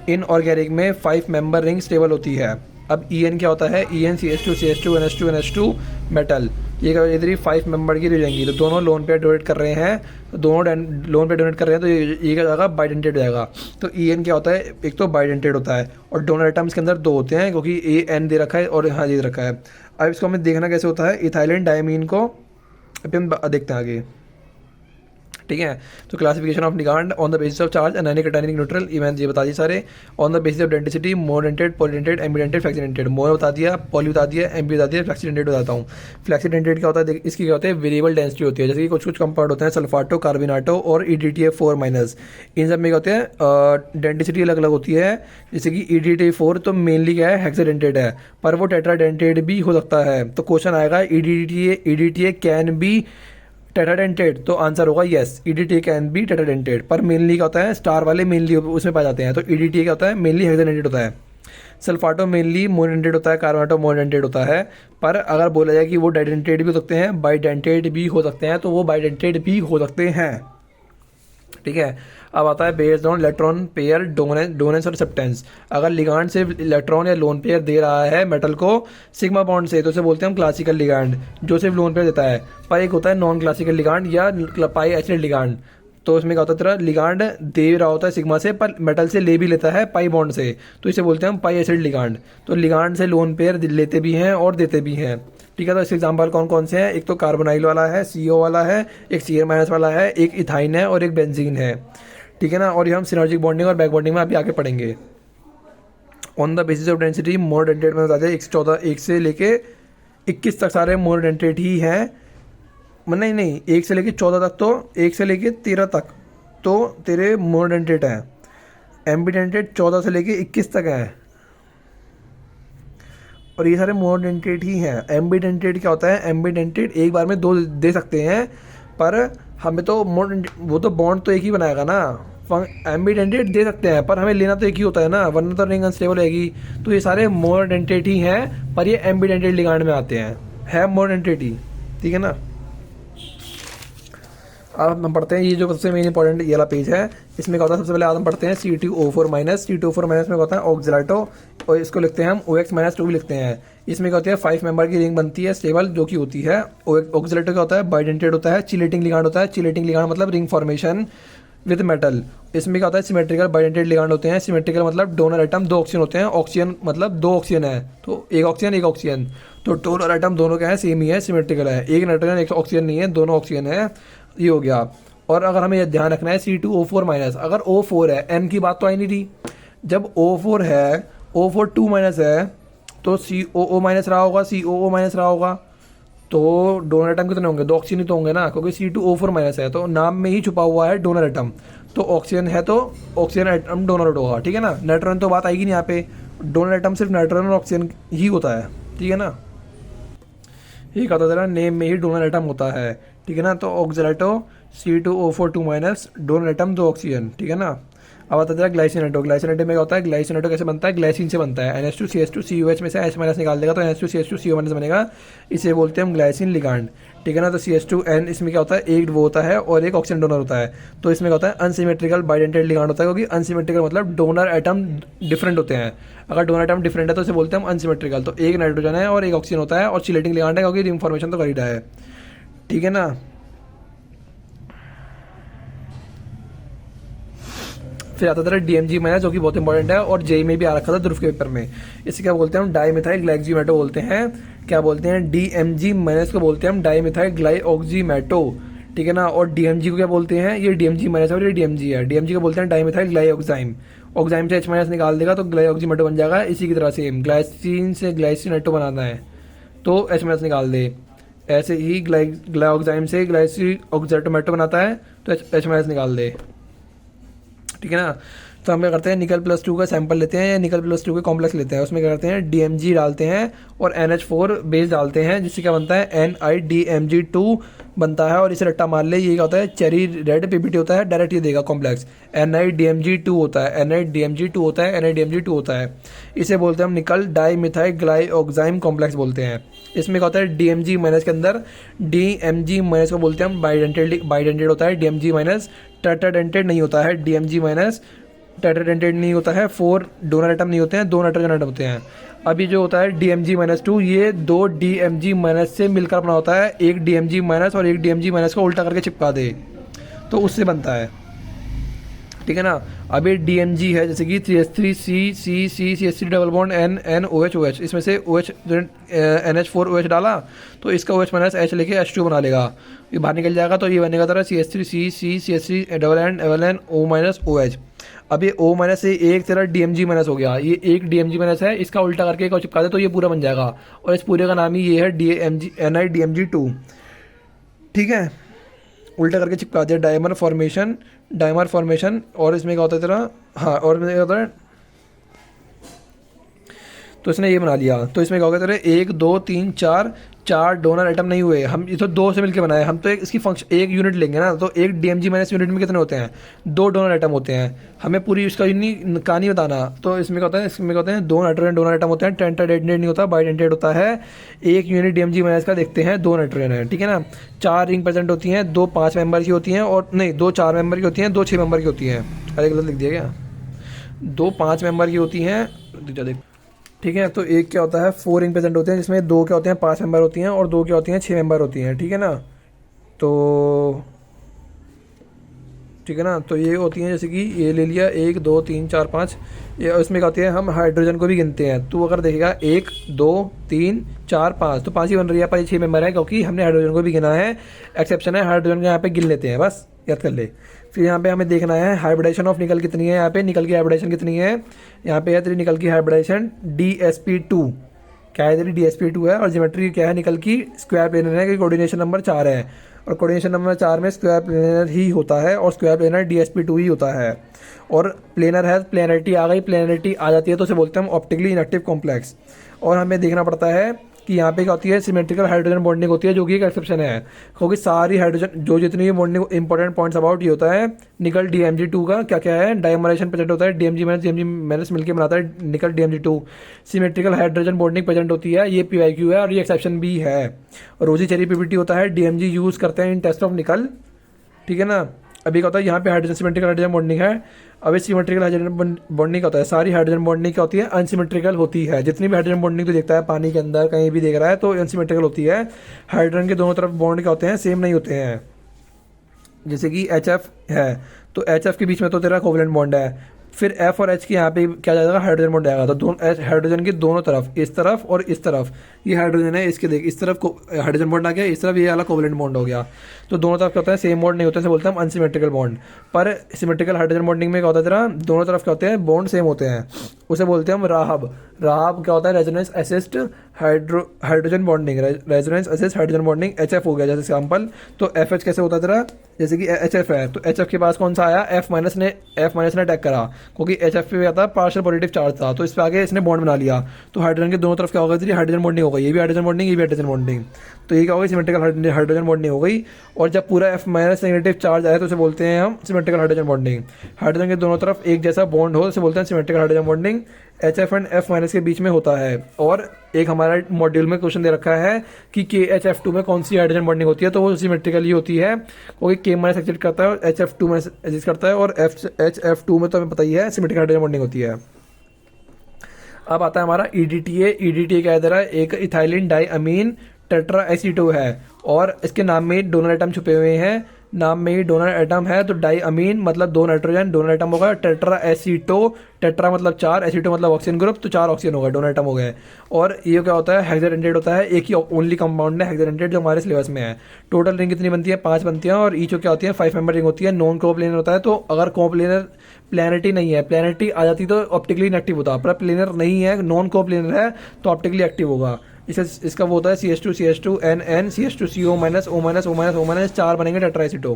Speaker 1: In organic में 5 member ring stable होती है। अब EN क्या होता है, EN CH2 NH2 NH2 metal, ये इधर ही 5 मेंबर की रह जाएंगी, तो दोनों लोन पेयर डोनेट कर रहे हैं, तो दोनों लोन पेयर डोनेट कर रहे हैं, तो ये क्या जाएगा, बाइडेंटेड हो जाएगा। तो EN क्या होता है, एक तो बाइडेंटेड होता है, और डोनर एटम्स के अंदर 2 होते हैं, क्योंकि AN दे रखा है और यहाँ दे रखा है। अब इसको हमें देखना कैसे होता है, इथाइलिन डायमीन को अभी हम देखते हैं आगे। ठीक है। तो classification of ligand on the basis of charge, anionic, cationic, neutral, इवेंट ये बता दिए सारे। On the basis of density, monodentate, polydentate, ambidentate, flexidentate. Mono बता दिया, पॉली बता दिया, एम्बी बता दिया, फ्लेक्सीडेंटेड बताता हूँ। फ्लेक्सीडेंटेड क्या होता है, इसकी क्या होता है, वेरिएबल डेंसिटी होती है। जैसे कि कुछ कंपाउंड होते हैं, सल्फाटो, कार्बिनाटो और EDTA4-। इन सब में क्या होते हैं, डेंसिटी अलग अलग होती है। जैसे कि EDTA4 तो मेनली क्या है, हेक्साडेंटेड है, पर वो टेट्राडेंटेड भी हो सकता है। तो क्वेश्चन आएगा EDTA टेट्राडेंटेट, तो आंसर होगा yes, EDT can be tetradentate. पर मेनली क्या होता है, स्टार वाले मेनली उसमें पाए जाते हैं, तो ईडीटी क्या होता है, मेनली हेक्साडेंटेट होता है। सल्फाटो मेनली मोनोडेंटेट होता है, कार्बोनेटो मोनोडेंटेट होता है। पर अगर बोला जाए कि वो डाइडेंटेट भी हो सकते हैं, बाइडेंटेट भी हो सकते हैं, तो वो बाइडेंटेट भी हो सकते हैं। ठीक है, अब आता है बेस्ड ऑन इलेक्ट्रॉन पेयर डोनेंस और एक्सेप्टेंस। अगर लिगांड सिर्फ इलेक्ट्रॉन या लोन पेयर दे रहा है मेटल को सिग्मा बॉन्ड से, तो उसे बोलते हैं हम क्लासिकल लिगांड, जो सिर्फ लोन पेयर देता है। पर एक होता है नॉन क्लासिकल लिगांड या पाई एसिड लिगांड, तो इसमें क्या होता है, तेरा लिगांड दे रहा होता है सिग्मा से, पर मेटल से ले भी लेता है पाई बॉन्ड से, तो इसे बोलते हैं हम पाई एसिड लिगांड। तो लिगांड से लोन पेयर लेते भी हैं और देते भी हैं। ठीक है, तो इसके एग्जाम्पल कौन कौन से हैं, एक तो कार्बोनाइल वाला है, CO वाला है, एक CN- वाला है, एक इथाइन है और एक बेंजीन है। ठीक है ना, और ये हम सिनर्जिक बॉन्डिंग और बैक बॉन्डिंग में अभी आगे पढ़ेंगे। On the basis of density monodentate में बताते हैं 114 1 से लेके 21 तक सारे मोनोडेंटेट ही हैं। नहीं 1 से लेके 14 तक, तो 1 से लेके 13 तक तो तेरे मोनोडेंटेट हैं। एम्बीडेंटेट 14 से लेके 21 तक है, और ये सारे मोनोडेंटेट ही हैं। एम्बीडेंटेट क्या होता है, एम्बीडेंटेट एक बार में 2 दे सकते हैं, पर हमें तो वो तो बॉन्ड तो एक ही बनाएगा ना। एम्बीडेंटेट दे सकते हैं, पर हमें लेना तो एक ही होता है ना, वरना तो रिंग अनस्टेबल रहेगी। तो ये सारे मोनोडेंटेट ही हैं, पर ये एम्बीडेंटेट लिगांड में आते हैं, है मोनोडेंटेट ही। ठीक है ना, अब हम पढ़ते हैं ये जो सबसे मेन इंपॉर्टेंट ये वाला पेज है। इसमें क्या होता है, सबसे पहले आज हम पढ़ते हैं C2O4-। C2O4- में क्या होता है, ऑक्सिलाइटो, और इसको लिखते हैं हम OX-2 भी लिखते हैं। इसमें क्या होती है, 5 मेंबर की रिंग बनती है स्टेबल, जो कि होती है। ऑक्सिलाइटो क्या होता है, बाइडेंटेड होता है, चिलेटिंग लिगांड होता है। चिलेटिंग लिगांड मतलब रिंग फॉर्मेशन विद मेटल। इसमें क्या होता है, सिमेट्रिकल बाइडेंटेड लिगांड होते हैं। सिमेट्रिकल मतलब डोनर एटम 2 ऑक्सीजन होते हैं, ऑक्सीजन मतलब 2 ऑक्सीजन है, तो एक ऑक्सीजन, तो डोनर एटम दोनों क्या है, सेम ही है, सिमेट्रिकल है। एक नाइट्रोजन एक ऑक्सीजन नहीं है, दोनों ऑक्सीजन है, ये हो गया। और अगर हमें यह ध्यान रखना है C2O4-, अगर O4 है, N की बात तो आई नहीं थी, जब O4 है, O4 2- है, तो COO- रहा होगा, COO- रहा होगा, तो डोनर एटम कितने होंगे, 2 ऑक्सीजन ही तो होंगे ना, क्योंकि C2O4- है, तो नाम में ही छुपा हुआ है डोनर एटम, तो ऑक्सीजन है तो ऑक्सीजन एटम डोनर होगा। ठीक है ना, नाइट्रोजन तो बात आएगी नहीं यहाँ पे, डोनर एटम सिर्फ नाइट्रोजन और ऑक्सीजन ही होता है। ठीक है ना, ये कहता था नेम में ही डोनर एटम होता है। ठीक है ना, तो ऑक्सिलाइटो C2O4 2- डोनर एटम 2 ऑक्सीजन। ठीक है ना, अब आता है ग्लाइसिनेटो। ग्लाइसिनेटो में क्या होता है, ग्लाइसिनेटो कैसे बनता है, ग्लाइसिन से बनता है। NH2CH2COH में से H- निकाल देगा तो NH2CH2CO- बनेगा, इसे बोलते हैं हम ग्लाइसिन लिगांड। ठीक है ना, तो CH2N इसमें क्या होता है, एक वो होता है और एक ऑक्सीजन डोनर होता है, तो इसमें क्या होता है, अनसिमेट्रिकल बाइडेंटेड लिगांड होता है, क्योंकि अनसिमेट्रिकल मतलब डोनर एटम डिफरेंट होते हैं। अगर डोनर एटम डिफरेंट है तो इसे बोलते हैं हम अनसिमेट्रिकल, तो एक नाइट्रोजन है और एक ऑक्सीजन होता है, और चिलेटिंग लिगांड है क्योंकि रिंग फॉर्मेशन तो कर ही रहा है। ठीक है ना, फिर आता था DMG- जो कि बहुत इंपॉर्टेंट है और जेई में भी आ रखा था ध्रुव के पेपर में। इसे क्या बोलते हैं हम, डाईमिथाइल ग्लाइक्सीमेटो बोलते हैं। क्या बोलते हैं, DMG- को बोलते हैं हम डाईमिथाइल ग्लाइऑक्सीमेटो। ठीक है ना, और DMG को क्या बोलते हैं, ये DMG- और ये DMG है। DMG को बोलते हैं डाईमिथाइल ग्लाइऑक्साइम। ऑक्साइम से H- निकाल देगा तो ग्लाइऑक्सीमेटो बन जाएगा। इसी की तरह सेम ग्लाइसिन से ग्लाइसिनेटो बनाना है तो H- निकाल दे, ऐसे ही ग्लाइऑक्साइम से ग्लाइसी ऑक्सीमेटो बनाता है तो H- निकाल दे। ठीक है ना, तो हम क्या करते हैं, निकल +2 का सैंपल लेते हैं या निकल +2 के कॉम्प्लेक्स लेते हैं, उसमें क्या करते हैं, DMG डालते हैं और NH4 बेस डालते हैं, जिससे क्या बनता है, NiDMG2 बनता है। और इसे रट्टा मार ले, ये क्या होता है, चेरी रेड PPT होता है, डायरेक्ट ये देगा कॉम्प्लेक्स, NiDMG2 होता है, NiDMG2 होता है, NiDMG2 होता है। इसे बोलते हैं हम निकल डाईमिथाइल ग्लाइऑक्साइम कॉम्प्लेक्स बोलते हैं। इसमें क्या होता है, DMG- के अंदर DMG- को बोलते हैं हम बाइडेंटेड होता है DMG-, टेट्राडेंटेड नहीं होता है DMG-, टेट्राडेंटेड नहीं होता है, 4 डोनर एटम नहीं होते हैं, 2 नाइट्रोजन एटम होते हैं। अभी जो होता है DMG-2, ये 2 DMG- से मिलकर बना होता है, एक DMG- और एक DMG- को उल्टा करके चिपका दे तो उससे बनता है। ठीक है ना, अब ये DMG है, जैसे कि 3s3 डबल बॉन्ड NOH, इसमें से OH NH4OH डाला तो इसका OH- H लेके H2 बना लेगा, ये बाहर निकल जाएगा, तो ये बनेगा तरह CH3 डबल N OH। अब ये O- से एक तरह DMG- हो गया, ये एक DMG- है, इसका उल्टा करके एक और चिपका दे तो ये पूरा बन जाएगा, और इस पूरे का नाम ही ये है NiDMG2। ठीक है, उल्टा करके चिपका दिया, डायमर फॉर्मेशन। और इसमें क्या होता है तेरा, हाँ, और इसमें क्या होता है, तो इसने ये बना लिया। तो इसमें क्या होगा तेरे 1 2 3 4 4 डोनर आइटम नहीं हुए, हम ये तो 2 से मिलकर बनाए। हम तो एक इसकी फंक्शन एक यूनिट लेंगे ना, तो एक डीएमजी माइनस यूनिट में कितने होते हैं, 2 डोनर आइटम होते हैं। हमें पूरी उसका कहानी बताना। तो इसमें क्या होता है, इसमें क्या होते हैं 2 नाइट्रोजन डोनर आइटम होते हैं, टेंटाडेटनेट नहीं होता, बाइडेंटेट होता है। एक यूनिट डीएमजी माइनस का देखते हैं 2 नाइट्रोजन है, ठीक है ना। 4 रिंग प्रेजेंट होती हैं, 2 5 मेंबर की होती हैं, और नहीं 2 4 मेंबर की होती हैं, 2 6 मेंबर की होती हैं। अरे गलत लिख दिया क्या, 2 5 मेंबर की होती हैं, देख, ठीक है। तो एक क्या होता है 4 रिंग प्रेजेंट होते हैं, जिसमें 2 क्या होते हैं 5 मेंबर होती हैं, और 2 क्या होती हैं 6 मेंबर होती हैं, ठीक है ना। तो ठीक है ना, तो ये होती हैं, जैसे कि ये ले लिया 1 2 3 4 5, ये इसमें क्या होती है, हम हाइड्रोजन को भी गिनते हैं। तो अगर देखेगा 1 2 3 4 5, तो 5 ही बन रही है, पर 6 मेंबर है क्योंकि हमने हाइड्रोजन को भी गिना है। एक्सेप्शन है, हाइड्रोजन को यहाँ पे गिन लेते हैं, बस याद कर ले। फिर यहाँ पे हमें देखना है हाइब्रिडेशन ऑफ निकल कितनी है, यहाँ पे निकल की हाइब्रिडेशन कितनी है, यहाँ पे है तेरी निकल की हाइब्रिडेशन DsP2, क्या है तेरी DsP2 है, और ज्योमेट्री क्या है निकल की, स्क्वायर प्लेनर है, कि कोऑर्डिनेशन नंबर 4 है, और कोऑर्डिनेशन नंबर 4 में स्क्वायर प्लेनर ही होता है, और स्क्वायर प्लेनर DsP2 ही होता है। और प्लेनर है, प्लेनरिटी आ गई, प्लेनरिटी आ जाती है तो उसे बोलते हैं हम ऑप्टिकली इनएक्टिव कॉम्प्लेक्स। और हमें देखना पड़ता है कि यहाँ पे क्या होती है, सिमेट्रिकल हाइड्रोजन बॉन्डिंग होती है, जो कि एक एक्सेप्शन है, क्योंकि सारी हाइड्रोजन जो जितनी भी बॉन्डिंग इंपॉर्टेंट पॉइंट्स अबाउट ये होता है निकल DMG2 का क्या क्या है, डायमराइजेशन प्रेजेंट होता है, DMG माइनस मिलकर बनाता है निकल DMG2। Symmetrical hydrogen bonding present होती है, ये PYQ है, और ये एक्सेप्शन भी है। रोजी चेरी PPT होता है, DMG यूज करते हैं इन टेस्ट ऑफ निकल, ठीक है ना। अभी क्या होता है, यहाँ पे हाइड्रोजन सिमेट्रिकल हाइड्रोजन बॉन्डिंग है। अभी सिमेट्रिकल हाइड्रोजन बॉन्डिंग क्या होता है, सारी हाइड्रोजन बॉन्डिंग क्या होती है, अनसिमेट्रिकल होती है। जितनी भी हाइड्रोजन बॉन्डिंग तो देखता है पानी के अंदर कहीं भी देख रहा है, तो अनसिमेट्रिकल होती है। हाइड्रोजन के दोनों तरफ बॉन्ड क्या होते हैं, सेम नहीं होते हैं। जैसे कि HF है, तो HF के बीच में तो तेरा कोवलेंट बॉन्ड है। फिर F और H के यहाँ पे क्या जाएगा, हाइड्रोजन बॉन्ड आएगा। तो दोनों हाइड्रोजन के दोनों तरफ, इस तरफ और इस तरफ, ये हाइड्रोजन है, इसके देख इस तरफ को हाइड्रोजन बॉन्ड आ गया, इस तरफ ये वाला कोवलेंट बॉन्ड हो गया। तो दोनों तरफ क्या होता है, सेम बॉन्ड नहीं होता है, बोलते हैं हम अनसिमेट्रिकल बॉन्ड। पर सिमेट्रिकल हाइड्रोजन बॉन्डिंग में क्या होता है तेरा, दोनों तरफ क्या होते हैं, बॉन्ड सेम होते हैं, उसे बोलते हैं हम राहब। राहब क्या होता है, resonance assist hydrogen bonding, resonance assist hydrogen bonding, HF हो गया जैसे एग्जाम्पल। तो FH कैसे होता है तेरा, जैसे कि HF है, तो HF के पास कौन सा आया, F माइनस ने अटैक करा, क्योंकि HF पे आता पार्शियल पॉजिटिव चार्ज था, तो इस पे आगे इसने बॉन्ड बना लिया। तो हाइड्रोजन के दोनों तरफ क्या होगा, हाइड्रोजन बॉन्डिंग हो गई, ये भी हाइड्रोजन बॉन्डिंग, ये भी हाइड्रोजन बॉन्डिंग। तो ये क्या होगी, सिमेट्रिकल हाइड्रोजन बॉन्डिंग हो गई। और जब पूरा F माइनस नेगेटिव चार्ज आए तो उसे बोलते हैं हम सिमेट्रिकल हाइड्रोजन बॉन्डिंग। हाइड्रोजन के दोनों तरफ एक जैसा बॉन्ड हो उसे बोलते हैं symmetrical hydrogen bonding. HF and F minus के बीच में होता है। और एक हमारा मॉड्यूल में क्वेश्चन दे रखा है कि KHF2 में कौन सी हाइड्रोजन बॉन्डिंग होती है, तो वो सिमेट्रिकली होती है, क्योंकि K माइनस एग्जिस्ट करता है और HF2 माइनस एग्जिस्ट करता है, और HF2 में तो हमें पता ही है सिमेट्रिकल हाइड्रोजन बॉन्डिंग होती है। अब आता है हमारा EDTA। EDTA क्या है तेरा, एक इथाइलिन डाइअमीन टेट्रा एसीटो है, और इसके नाम में डोनर एटम छुपे हुए हैं, नाम में ही डोनर एटम है। तो डाइअमीन मतलब 2 नाइट्रोजन, डोनर एटम होगा। टेट्रा एसीटो, टेट्रा मतलब 4, एसीटो मतलब ऑक्सीजन ग्रुप, तो 4 ऑक्सीजन होगा, डोनर एटम हो गए। और ये क्या होता है, हेक्साडेंटेट होता है, एक ही ओनली कंपाउंड है हेक्साडेंटेट जो हमारे सिलेबस में है। टोटल रिंग कितनी बनती है, 5 बनती है, और ईचो क्या होती है, 5 मेंबर रिंग होती है। नॉन कोप्लेनर होता है, तो अगर कोप्लेनर प्लैनेटी नहीं है, प्लैनेटी आ जाती तो ऑप्टिकली इनएक्टिव होता, पर प्लेनर नहीं है, नॉन कोप्लेनर है, तो ऑप्टिकली एक्टिव होगा। इसका वो होता है CH2 NN CH2CO minus O minus O minus O minus 4 बनेंगे टेट्राएसीटो।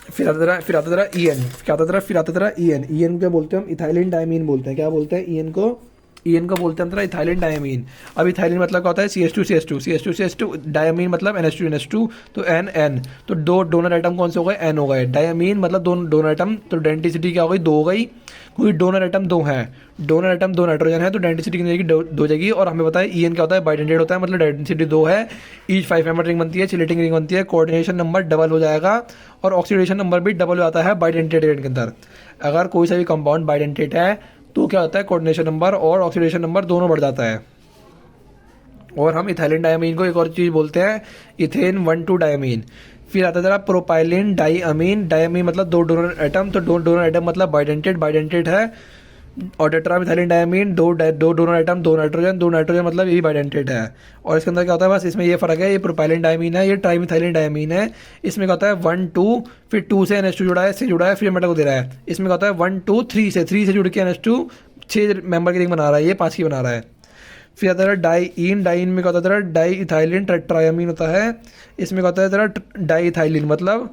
Speaker 1: फिर आता तेरा EN, क्या आता तेरा, फिर आता तेरा EN। EN क्या बोलते हैं हम, इथाइलिन डायमीन बोलते हैं। क्या बोलते हैं EN को, EN को बोलते हैं तेरा इथाइलिन डायमीन। अब इथाइलिन मतलब क्या होता है, CH2 डायमीन मतलब NH2 तो NN, तो 2 डोनर आइटम कौन से हो गए, N हो गए। डायमीन मतलब 2 डोनर आइटम, तो डेंसिटी क्या हो गई, 2 हो गई, क्योंकि डोनर आइटम 2 है, डोनर आइटम 2 नाइट्रोजन है, तो डेंसिटी कितनी जाएगी, 2 जाएगी। और हमें पता है EN क्या होता है, बाइडेंटेड होता है, मतलब डेंसिटी 2 है। ईच 5 मेंबर रिंग बनती है, चिलेटिंग रिंग बनती है, कोऑर्डिनेशन नंबर डबल हो जाएगा, और ऑक्सीडेशन नंबर भी डबल हो जाता है बाइडेंटेड के अंदर। अगर कोई सा भी कंपाउंड बाइडेंटेड है तो क्या होता है, कोऑर्डिनेशन नंबर और ऑक्सीडेशन नंबर दोनों बढ़ जाता है। और हम इथाइलिन डायमीन को एक और चीज़ बोलते हैं, इथेन 1,2 डायमीन। फिर आता है तेरा प्रोपाइलिन डाइअमीन। डाइअमीन मतलब 2 डोनर एटम, तो 2 डोनर एटम मतलब बाइडेंटेड है। और tetra methylene diamine 2 donor atom, 2 nitrogen मतलब ये भी बाइडेंटेड है। और इसके अंदर क्या होता है, बस इसमें ये फर्क है, ये प्रोपाइलिन डायमीन है, ये ट्राइमिथाइलिन डायमीन है। इसमें क्या होता है 1 2, फिर 2 से NH2 जुड़ा है, से जुड़ा है, फिर मेटल को दे रहा है। इसमें क्या होता है 1 2 3 से जुड़ के NH2 6 मेंबर की रिंग बना रहा है, ये 5 की बना रहा है। फिर आता है डाइइन में क्या होता है, डाई इथाइलिन ट्राइमीन होता है। इसमें क्या होता है तेरा डाई इथाइलिन मतलब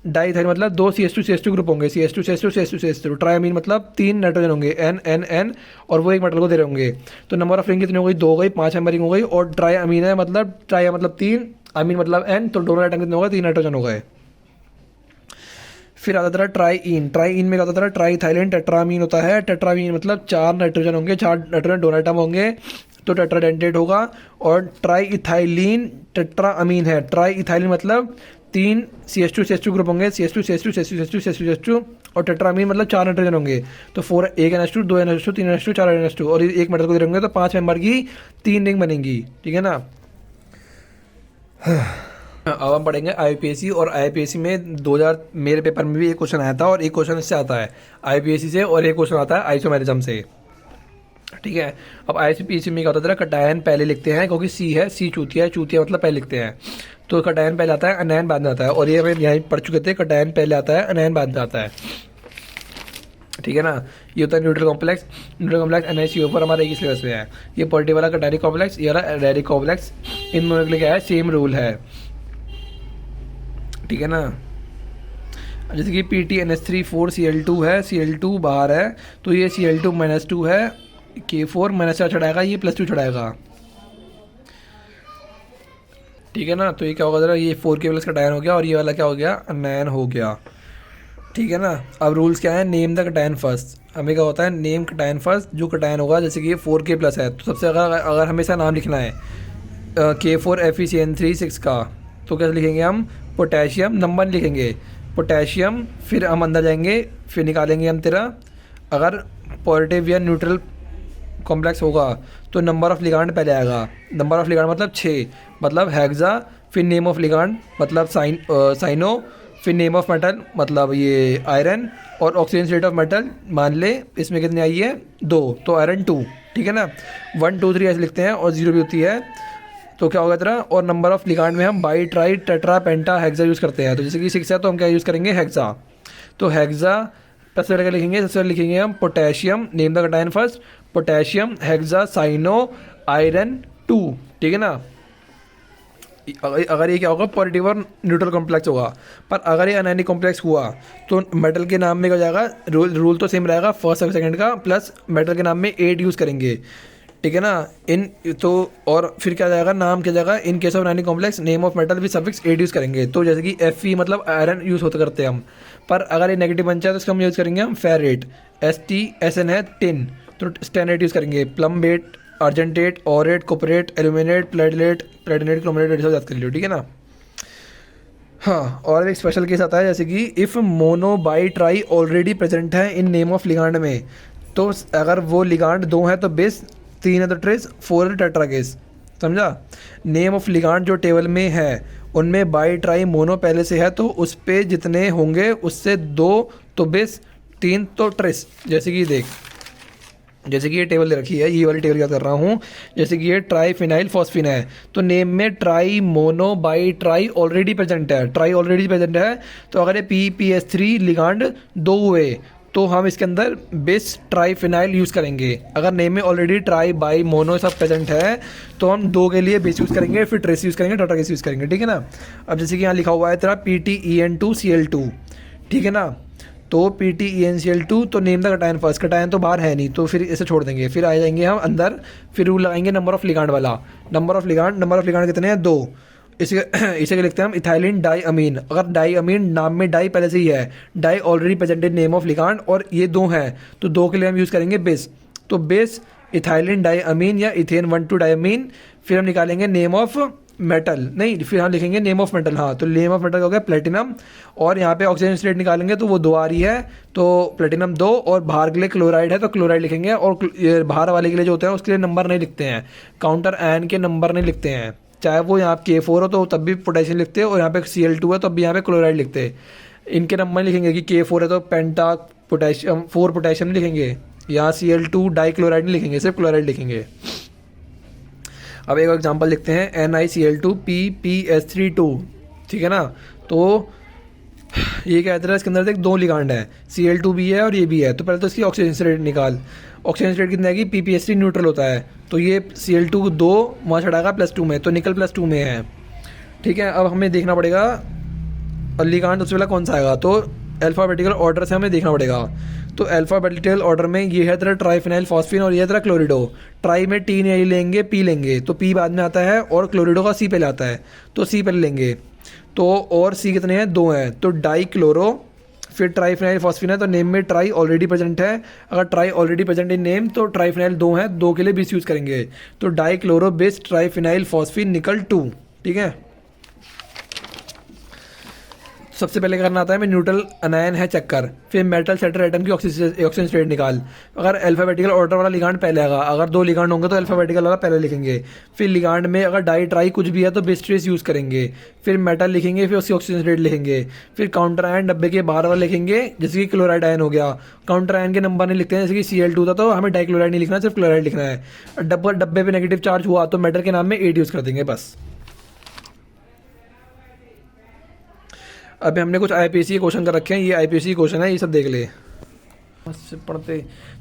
Speaker 1: डाइथाइल मतलब 2 CH2 ग्रुप होंगे, CH2 ट्राइअमीन मतलब 3 नाइट्रोजन होंगे, N और वो एक मेटल को दे रहे होंगे। तो नंबर ऑफ रिंग कितनी हो गई, 2 हो गई, 5 मेंबर रिंग हो गई। और ट्राइअमीन है मतलब ट्राई मतलब 3, अमीन मतलब N, तो दोनों आइटम कितने हो गए, 3 नाइट्रोजन हो गए। फिर आता था ट्राई इन में क्या होता था, ट्राईथाइलिन टेट्रामीन होता है। टेट्रामीन मतलब 4 नाइट्रोजन होंगे, 4 नाइट्रोजन डोनर आइटम होंगे, तो टेट्राडेंटेट होगा। और ट्राई इथाइलिन टेट्रा अमीन है। ट्राई इथाइलिन मतलब 3 CH2 ग्रुप होंगे, CH2 और टेट्रामीन मतलब 4 नाइट्रोजन होंगे, तो 4 1 NH2 2 NH2 3 NH2 4 NH2 और एक मेटल को दे होंगे, तो 5 मेंबर की 3 रिंग बनेंगी, ठीक है ना। अब हम पढ़ेंगे IUPAC। और IUPAC में 2000 मेरे पेपर में भी एक क्वेश्चन आया था और एक क्वेश्चन इससे आता है IUPAC से, और एक क्वेश्चन आता है आइसोमेरिज्म से, ठीक है। अब IUPAC में क्या होता है, कटायन पहले लिखते हैं क्योंकि C है, C चूतिया है, चूतिया मतलब पहले लिखते हैं, तो कटायन पहले आता है, अनायन बाद में आता है। और ये हमें यहाँ पढ़ चुके थे, कटायन पहले आता है, अनायन बाद में आता है, ठीक है ना। ये होता है neutral complex. Neutral complex NaCO पर हमारा एक ही सिलेबस में है। ये पॉजिटिव वाला कटायनिक कॉम्प्लेक्स, ये वाला एरोडिक कॉम्प्लेक्स, इन दोनों के लिए क्या है, सेम रूल है, ठीक है ना। जैसे कि PTNH3 4Cl2 है, Cl2 बाहर है, तो ये Cl2-2 है, K4 -4 चढ़ाएगा, ये +2 चढ़ाएगा, ठीक है ना। तो ये क्या होगा जरा, ये 4K+ कटायन हो गया और ये वाला क्या हो गया, अनायन हो गया, ठीक है ना। अब रूल्स क्या है, नेम द कटायन फर्स्ट। हमें क्या होता है, नेम कटायन फर्स्ट, जो कटायन होगा, जैसे कि ये 4K+ है, तो सबसे अगर हमेशा नाम लिखना है K4 FeCN3 6 का, तो कैसे लिखेंगे हम, पोटेशियम, नंबर लिखेंगे पोटेशियम, फिर हम अंदर जाएंगे, फिर निकालेंगे हम तेरा, अगर पॉजिटिव या न्यूट्रल कॉम्प्लेक्स होगा तो नंबर ऑफ लिगांड पहले आएगा। नंबर ऑफ लिगांड मतलब 6, मतलब हेक्सा, फिर नेम ऑफ लिगांड मतलब साइनो, फिर नेम ऑफ मेटल मतलब ये आयरन, और ऑक्सीजन स्टेट ऑफ मेटल मान ले इसमें कितनी आई है, 2, तो आयरन 2, ठीक है ना। 1 2 3 ऐसे लिखते हैं और 0 भी होती है, तो क्या होगा तेरा। और नंबर ऑफ लिगांड में हम by try tetra penta hexa use करते हैं, तो जैसे कि 6 है तो हम क्या यूज़ करेंगे, हेक्सा। तो हेक्सा सबसे पहले लिखेंगे, सबसे पहले लिखेंगे हम potassium, name the cation first, potassium, hexa, cyano, iron 2, ठीक है ना। अगर ये क्या होगा, पॉजिटिव और न्यूट्रल कॉम्प्लेक्स होगा। पर अगर ये अनायनिक कॉम्प्लेक्स हुआ तो मेटल के नाम में क्या हो जाएगा, रूल तो सेम रहेगा फर्स्ट और सेकंड का, प्लस मेटल के नाम में 8 यूज़ करेंगे, ठीक है ना। इन तो और फिर क्या जाएगा, नाम क्या जाएगा, in case of anionic complex name of metal भी सफिक्स 8 यूज़ करेंगे, तो जैसे कि Fe मतलब आयरन यूज़ होते करते हैं हम। पर अगर ये नेगेटिव बन जाए तो इसका हम यूज़ करेंगे हम फेरेट, StSn है टिन, तो स्टेनेट यूज़ करेंगे, plumbate, argentate, aurate, cuprate, aluminate, platinate, chromate सब याद कर लियो, ठीक है ना। हाँ, और एक स्पेशल केस आता है, जैसे कि if mono by try already present है इन नेम ऑफ लिगांड में, तो अगर वो लिगांड 2 है तो बेस, 3 है तो ट्रेस, 4 है तो टेट्रा केस, समझा। नेम ऑफ लिगांड जो टेबल में है उनमें बाई ट्राई मोनो पहले से है, तो उस पे जितने होंगे उससे 2 तो बेस, 3 तो ट्रेस। जैसे कि देख, जैसे कि ये टेबल दे रखी है, ये वाली टेबल याद कर रहा हूँ, जैसे कि ये ट्राईफिनाइल फॉस्फिन है, तो नेम में try mono by try already present है, ट्राई ऑलरेडी प्रेजेंट है, तो अगर ये PPS3 लिगांड 2 हुए तो हम इसके अंदर बेस ट्राईफिनाइल यूज़ करेंगे। अगर नेम में ऑलरेडी ट्राई बाई मोनो सब प्रेजेंट है तो हम 2 के लिए बेस यूज़ करेंगे, फिर ट्रेस यूज़ करेंगे, टेट्रा केस यूज़ करेंगे, ठीक है ना। अब जैसे कि यहाँ लिखा हुआ है तेरा PTEN2Cl2, ठीक है ना। तो PTENCl2, तो name the cation first, cation तो बाहर है नहीं तो फिर इसे छोड़ देंगे, फिर आ जाएंगे हम अंदर, फिर रूल लगाएंगे नंबर ऑफ लिगांड वाला। नंबर ऑफ लिगांड कितने हैं, 2। इसे लिखते हैं हम इथाइलिन डाई अमीन। अगर डाई अमीन नाम में डाई पहले से ही है, di already presented name of ligand, और ये 2 हैं, तो 2 के लिए हम यूज़ करेंगे बेस, तो बेस इथाइलिन डाई अमीन या इथेन 1,2 डायमीन। फिर हम निकालेंगे नेम ऑफ मेटल, नहीं फिर हम लिखेंगे नेम ऑफ मेटल, हाँ, तो नेम ऑफ मेटल हो गया प्लेटिनम, और यहाँ पे ऑक्सीजन स्टेट निकालेंगे तो वो 2 आ रही है, तो प्लेटिनम 2, और बाहर के लिए क्लोराइड है तो क्लोराइड लिखेंगे, और बाहर वाले के लिए जो होते हैं उसके लिए नंबर नहीं लिखते हैं, काउंटर आयन के नंबर नहीं लिखते हैं, चाहे वो यहाँ K4 हो तो तब भी पोटेशियम लिखते हैं, और यहाँ पे Cl2 है तो भी यहाँ पे क्लोराइड लिखते हैं। इनके नंबर लिखेंगे कि K4 है तो पेंटा पोटेशियम 4 पोटेशियम लिखेंगे, यहाँ Cl2 डाई क्लोराइड नहीं लिखेंगे, सिर्फ क्लोराइड लिखेंगे। अब एक एग्जांपल लिखते हैं NiCl2 PPS3 2, ठीक है ना। तो ये क्या है, इसके अंदर देख 2 लिगांड है, Cl2 भी है और ये भी है, तो पहले तो इसकी ऑक्सीजन स्टेट निकाल। ऑक्सीजन स्टेट कितनी आएगी, PPS3 न्यूट्रल होता है, तो ये Cl2 2 वहाँ चढ़ाएगा +2 में, तो निकल +2 में है, ठीक है। अब हमें देखना पड़ेगा और लिगांड सबसे पहला कौन सा आएगा, तो अल्फ़ाबेटिकल ऑर्डर से हमें देखना पड़ेगा। तो अल्फ़ाबेटिकल ऑर्डर में ये है तेरा ट्राइफिनाइल फॉस्फीन और ये है तेरा क्लोरिडो। ट्राई में टी नहीं लेंगे, पी लेंगे, तो पी बाद में आता है, और क्लोरिडो का सी पहले आता है, तो सी पहले लेंगे। तो और सी कितने हैं, 2 हैं, तो डाई क्लोरो, फिर ट्राइफिनाइल फॉस्फीन है, तो नेम में ट्राई ऑलरेडी प्रेजेंट है। अगर try already present in name तो ट्राइफिनाइल 2 है, 2 के लिए बिस यूज़ करेंगे, तो डाई क्लोरो बिस ट्राइफिनाइल फॉस्फीन निकल 2। ठीक है, सबसे पहले करना आता है मैं न्यूट्रल अनायन है चेक कर, फिर मेटल सेटर एटम की ऑक्सीजन स्टेट निकाल। अगर अल्फाबेटिकल ऑर्डर वाला लिगांड पहले आएगा, अगर 2 लिगांड होंगे तो अल्फाबेटिकल वाला पहले लिखेंगे। फिर लिगांड में अगर डाई ट्राई कुछ भी है तो बिस ट्रेस यूज़ करेंगे, फिर मेटल लिखेंगे, फिर उसकी ऑक्सीजन स्टेट लिखेंगे, फिर काउंटर आयन डब्बे के बाहर वाला लिखेंगे, जैसे कि क्लोराइड आयन हो गया। काउंटर आयन के नंबर नहीं लिखते हैं, जैसे कि Cl2 था तो हमें डाइक्लोराइड नहीं लिखना, सिर्फ क्लोराइड लिखना है। डब्बे पे नेगेटिव चार्ज हुआ तो मेटल के नाम में 8 यूज़ कर देंगे बस। अभी हमने कुछ आईपीसी के क्वेश्चन कर रखे हैं, ये आईपीसी क्वेश्चन है, ये सब देख ले बस पढ़ते।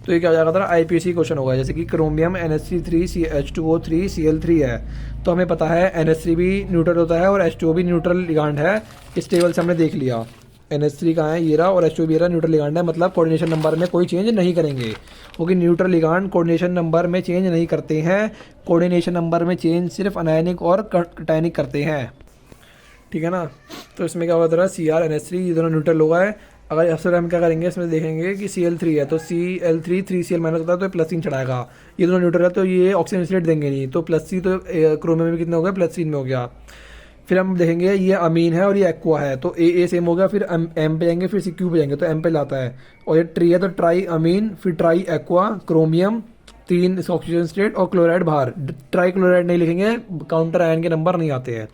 Speaker 1: तो ये क्या हो जाएगा तेरा आईपीसी क्वेश्चन होगा, जैसे कि क्रोमियम NH3 H2O3 Cl3 है, तो हमें पता है NH3 भी न्यूट्रल होता है और H2O भी न्यूट्रल लिगांड है। इस टेबल से हमने देख लिया NH3 कहाँ है, ये रहा, और H2O भी रहा, न्यूट्रल लिगांड है, मतलब कोऑर्डिनेशन नंबर में कोई चेंज नहीं करेंगे, क्योंकि न्यूट्रल लिगांड कोऑर्डिनेशन नंबर में चेंज नहीं करते हैं। कोऑर्डिनेशन नंबर में चेंज सिर्फ अनायनिक और कैटायनिक करते हैं। ठीक है ना, तो इसमें क्या होगा तेरा CrNH3, ये दोनों न्यूट्रल होगा है। अगर अक्सर हम क्या करेंगे, इसमें देखेंगे कि Cl3 है तो Cl3 3Cl माइनस होता है तो +3 चढ़ाएगा। ये दोनों न्यूट्रल है तो ये ऑक्सीजन स्टेट देंगे नहीं, तो +C तो क्रोमियम में कितना हो गया, +3 में हो गया। फिर हम देखेंगे ये अमीन है और ये एक्वा है, तो A सेम हो गया, फिर M पे जाएंगे, फिर Q पे जाएंगे, तो M पे लाता है। और ये ट्री है तो ट्राई अमीन, फिर try aqua, chromium 3 oxygen state और क्लोराइड बाहर। ट्राई क्लोराइड नहीं लिखेंगे, काउंटर आयन के नंबर नहीं आते हैं।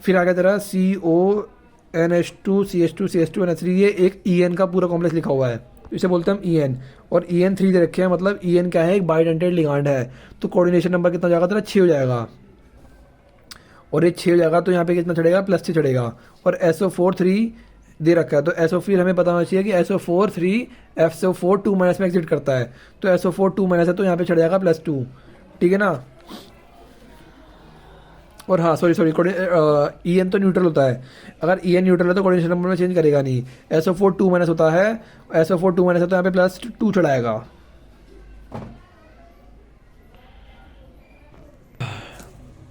Speaker 1: फिर आ गया तेरा CONH2 CH2 CH2 NH3, ये एक EN का पूरा कॉम्प्लेक्स लिखा हुआ है, तो इसे बोलते हैं हम EN, और EN3 दे रखे हैं, मतलब EN क्या है, एक बाइडेंटेड लिगांड है। तो कोऑर्डिनेशन नंबर कितना जाएगा तेरा, 6 हो जाएगा, और ये 6 हो जाएगा तो यहाँ पे कितना चढ़ेगा, +6 चढ़ेगा। और SO4 3 दे रखा है, तो SO4 हमें पता होना चाहिए कि SO4 3 FSO4 2 माइनस में एग्जिट करता है, तो SO4 2 माइनस है तो यहाँ पे चढ़ जाएगा +2। ठीक है ना, और हाँ सॉरी EN तो न्यूट्रल होता है, अगर EN न्यूट्रल है तो कोऑर्डिनेशन नंबर में चेंज करेगा नहीं। SO4 2 माइनस होता है, SO4 2 माइनस है तो यहाँ पे +2 चढ़ाएगा।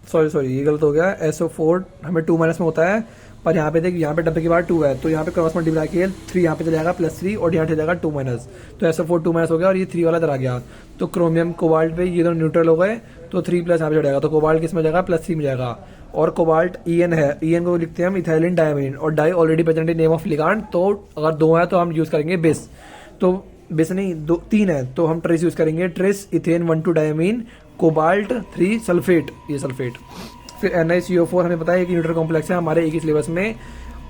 Speaker 1: सॉरी ये गलत हो गया, SO4 हमें 2 माइनस में होता है, पर यहाँ पे देख, यहाँ पे डब्बे के बाद 2 है, तो यहाँ पे क्रॉस मल्टीप्लाई किया 3 यहाँ पे चला जाएगा +3 और यहाँ चला जाएगा 2 माइनस, तो SO4 2 माइनस हो गया और ये 3 वाला इधर आ गया। तो क्रोमियम कोबाल्ट पे ये दोनों न्यूट्रल हो गए, तो 3 प्लस यहाँ पे चढ़ेगा, तो कोबाल्ट किस में जाएगा, +3 में जाएगा। और कोबाल्ट EN है, EN को लिखते हैं हम इथाइलिन डायमीन, और di already present in name of ligand, तो अगर 2 है तो हम यूज़ करेंगे बिस, तो बिस नहीं 3 है तो हम ट्रेस यूज़ करेंगे, trace ethane 1 2 diamine, cobalt 3 sulphate, ये सल्फेट। फिर NiCO4 हमें पता है एक न्यूट्रल कॉम्प्लेक्स है हमारे एक ही सिलेबस में,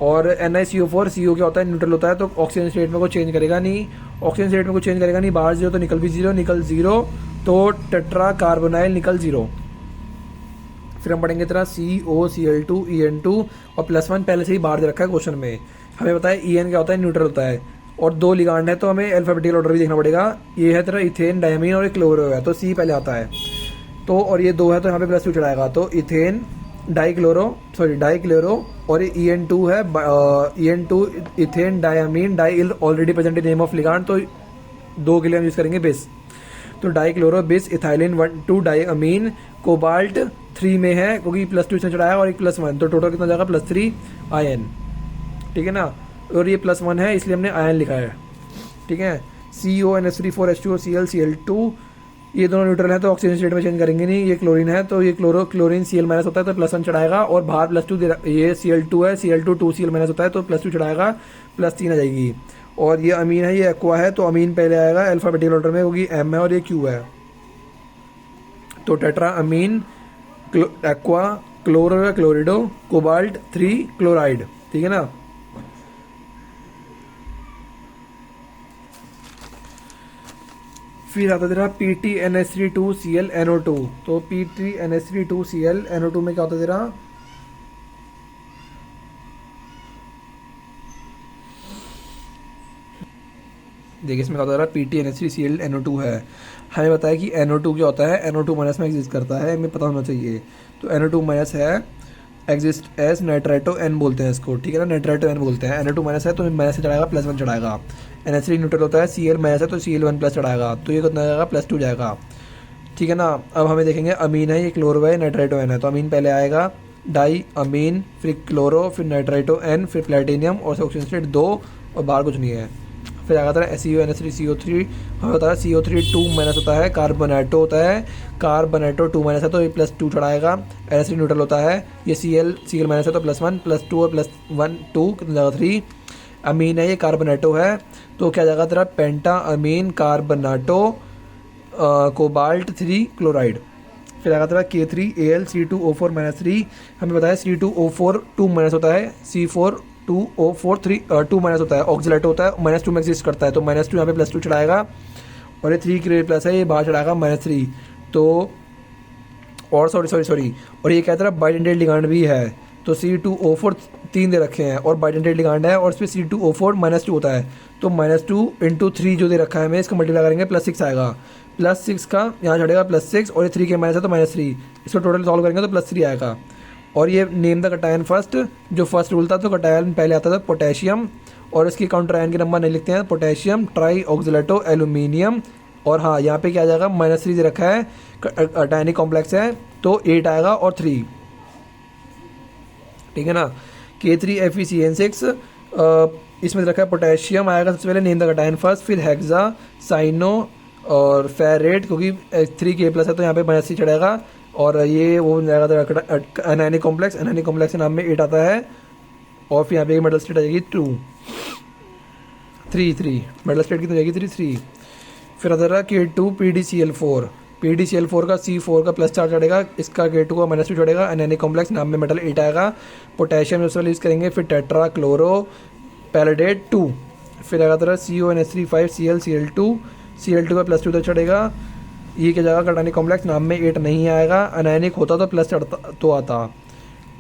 Speaker 1: और NiCO4 CO क्या होता है, न्यूट्रल होता है, तो ऑक्सीजन स्टेट में कोई चेंज करेगा नहीं, ऑक्सीजन स्टेट में कोई चेंज करेगा नहीं, बाहर 0 तो निकल भी 0, निकल 0 तो टेट्रा कार्बोनाइल निकल 0। फिर हम पढ़ेंगे तेरा COCl2 EN2, और +1 पहले से ही बाहर दे रखा है क्वेश्चन में। हमें पता है EN क्या होता है, न्यूट्रल होता है, और 2 लिगांड है तो हमें अल्फाबेटिकल ऑर्डर भी देखना पड़ेगा। ये है तेरा इथेन डायमीन और एक क्लोरो है, तो C पहले आता है, तो और ये 2 है तो यहाँ पे +2 चढ़ाएगा, तो इथेन डाइक्लोरो और ये EN2 है, EN2 ethane diamine, di already present in name of ligand, तो 2 के लिए हम यूज़ करेंगे बिस, तो डाइक्लोरो बिस इथाइलिन 1 2 डायमीन, कोबाल्ट 3 में है क्योंकि +2 इसमें चढ़ाया और एक +1, तो टोटल कितना जाएगा, +3 आयन। ठीक है ना, और ये +1 है इसलिए हमने आयन लिखा है। ठीक है, CONH3 H2O Cl Cl2, ये दोनों न्यूट्रल है तो ऑक्सीजन स्टेट में चेंज करेंगे नहीं। ये क्लोरीन है तो ये क्लोरीन Cl माइनस होता है तो +1 चढ़ाएगा, और बाहर +2 ये Cl2 है, Cl2 2Cl माइनस होता है तो +2 चढ़ाएगा, +3 आ जाएगी। और ये अमीन है, ये एक्वा है, तो अमीन पहले आएगा अल्फाबेटिकल ऑर्डर में क्योंकि M है और ये Q है, तो tetra amine, aqua, chloro, क्लोरिडो, cobalt 3 chloride. ठीक है ना, फिर आता तेरा PTNH3 NO2, तो PTNH3 NO2 में क्या होता है तेरा, देखिए इसमें क्या होता है, PTNH3 NO2 है। हमें पता है कि NO2 क्या होता है, NO2 माइनस में एग्जिस्ट करता है, हमें पता होना चाहिए। तो NO2 माइनस है एग्जिस्ट एज नाइट्राइटो एन बोलते हैं इसको, ठीक है ना, नाइट्राइटो एन बोलते हैं। Na2 माइनस है तो माइनस से चढ़ाएगा प्लस वन चढ़ाएगा। NH3 न्यूट्रल होता है, Cl माइनस है तो Cl1 प्लस चढ़ाएगा, तो ये कितना जाएगा प्लस 2 जाएगा, ठीक है ना। अब हमें देखेंगे अमीन है, ये क्लोरो है, नाइट्राइटो एन है, तो अमीन पहले आएगा, डाई अमीन, फिर क्लोरो, फिर नाइट्राइटो एन, फिर प्लेटिनियम और ऑक्सीजन स्टेट 2 और बाहर कुछ नहीं है। फिर आगे आता है SeO NH3 CO3, हमें होता है CO3 2 माइनस होता है, कार्बोनेटो होता है, कार्बोनेटो 2 माइनस है तो ये प्लस 2 चढ़ाएगा। NH3 न्यूट्रल होता है, ये Cl माइनस है तो प्लस 1 प्लस 2 और प्लस 1 2 कितना जाएगा 3। अमीन है, ये कार्बोनेटो है, तो क्या जाएगा तेरा पेंटा अमीन कार्बोनेटो कोबाल्ट 3 क्लोराइड। फिर आएगा तेरा K3Al C2O4 माइनस 3, हमें बताया C2O4 2 माइनस होता है, C4 2O4 2 माइनस होता है, ऑक्सीलेट होता है, माइनस 2 में एग्जिस्ट करता है, तो माइनस 2 यहाँ पे प्लस 2 चढ़ाएगा, और ये 3 के प्लस है, ये बाहर चढ़ाएगा -3। तो और सॉरी और ये कहता है बाइडेंटेड लिगांड भी है, तो C2O4 3 दे रखे हैं और बाइडेंटेड लिगांड है, और इस पर C2O4 -2 होता है, तो -2 × 3 जो दे रखा है हमें, इसका मल्टीप्लाई करेंगे +6 आएगा, +6 का यहाँ चढ़ेगा +6 और ये 3 के माइनस है तो -3, इसको टोटल सॉल्व करेंगे तो +3 आएगा। और ये नेम द कटायन फर्स्ट, जो फर्स्ट रूल था तो कटायन पहले आता था पोटेशियम, और इसकी काउंटर आयन के नंबर नहीं लिखते हैं, पोटेशियम ट्राई ऑक्सीलेटो एल्यूमिनियम, और हाँ यहाँ पे क्या आ जाएगा -3 दे रखा है, टायनिक कॉम्प्लेक्स है तो 8 आएगा और 3, ठीक है ना। K3FeCN6 इसमें रखा है पोटेशियम आएगा सबसे पहले, नेम द कटायन फर्स्ट, फिर हेक्सा साइनो और फेरेट, क्योंकि 3K+ है तो यहाँ पे -3 चढ़ेगा, और ये वो जाएगा एनायनिक कॉम्प्लेक्स के नाम में 8 आता है, और फिर यहाँ पे मेटल स्टेट आ जाएगी 2 3 मेटल स्टेट की तो जाएगी 3। फिर आता है K2 PDCl4 का C4 का +4 चढ़ेगा, इसका K2 का -2 चढ़ेगा, एनायनिक कॉम्प्लेक्स नाम में मेटल 8 आएगा, पोटेशियम यूज करेंगे, फिर टेट्रा क्लोरो पैलेडेट 2, फिर आएगा तरह CONH3 5Cl का +2 तो चढ़ेगा, ये क्या जाएगा कार्बनिक कॉम्प्लेक्स नाम में 8 नहीं आएगा, अनायनिक होता तो प्लस चढ़ता तो आता,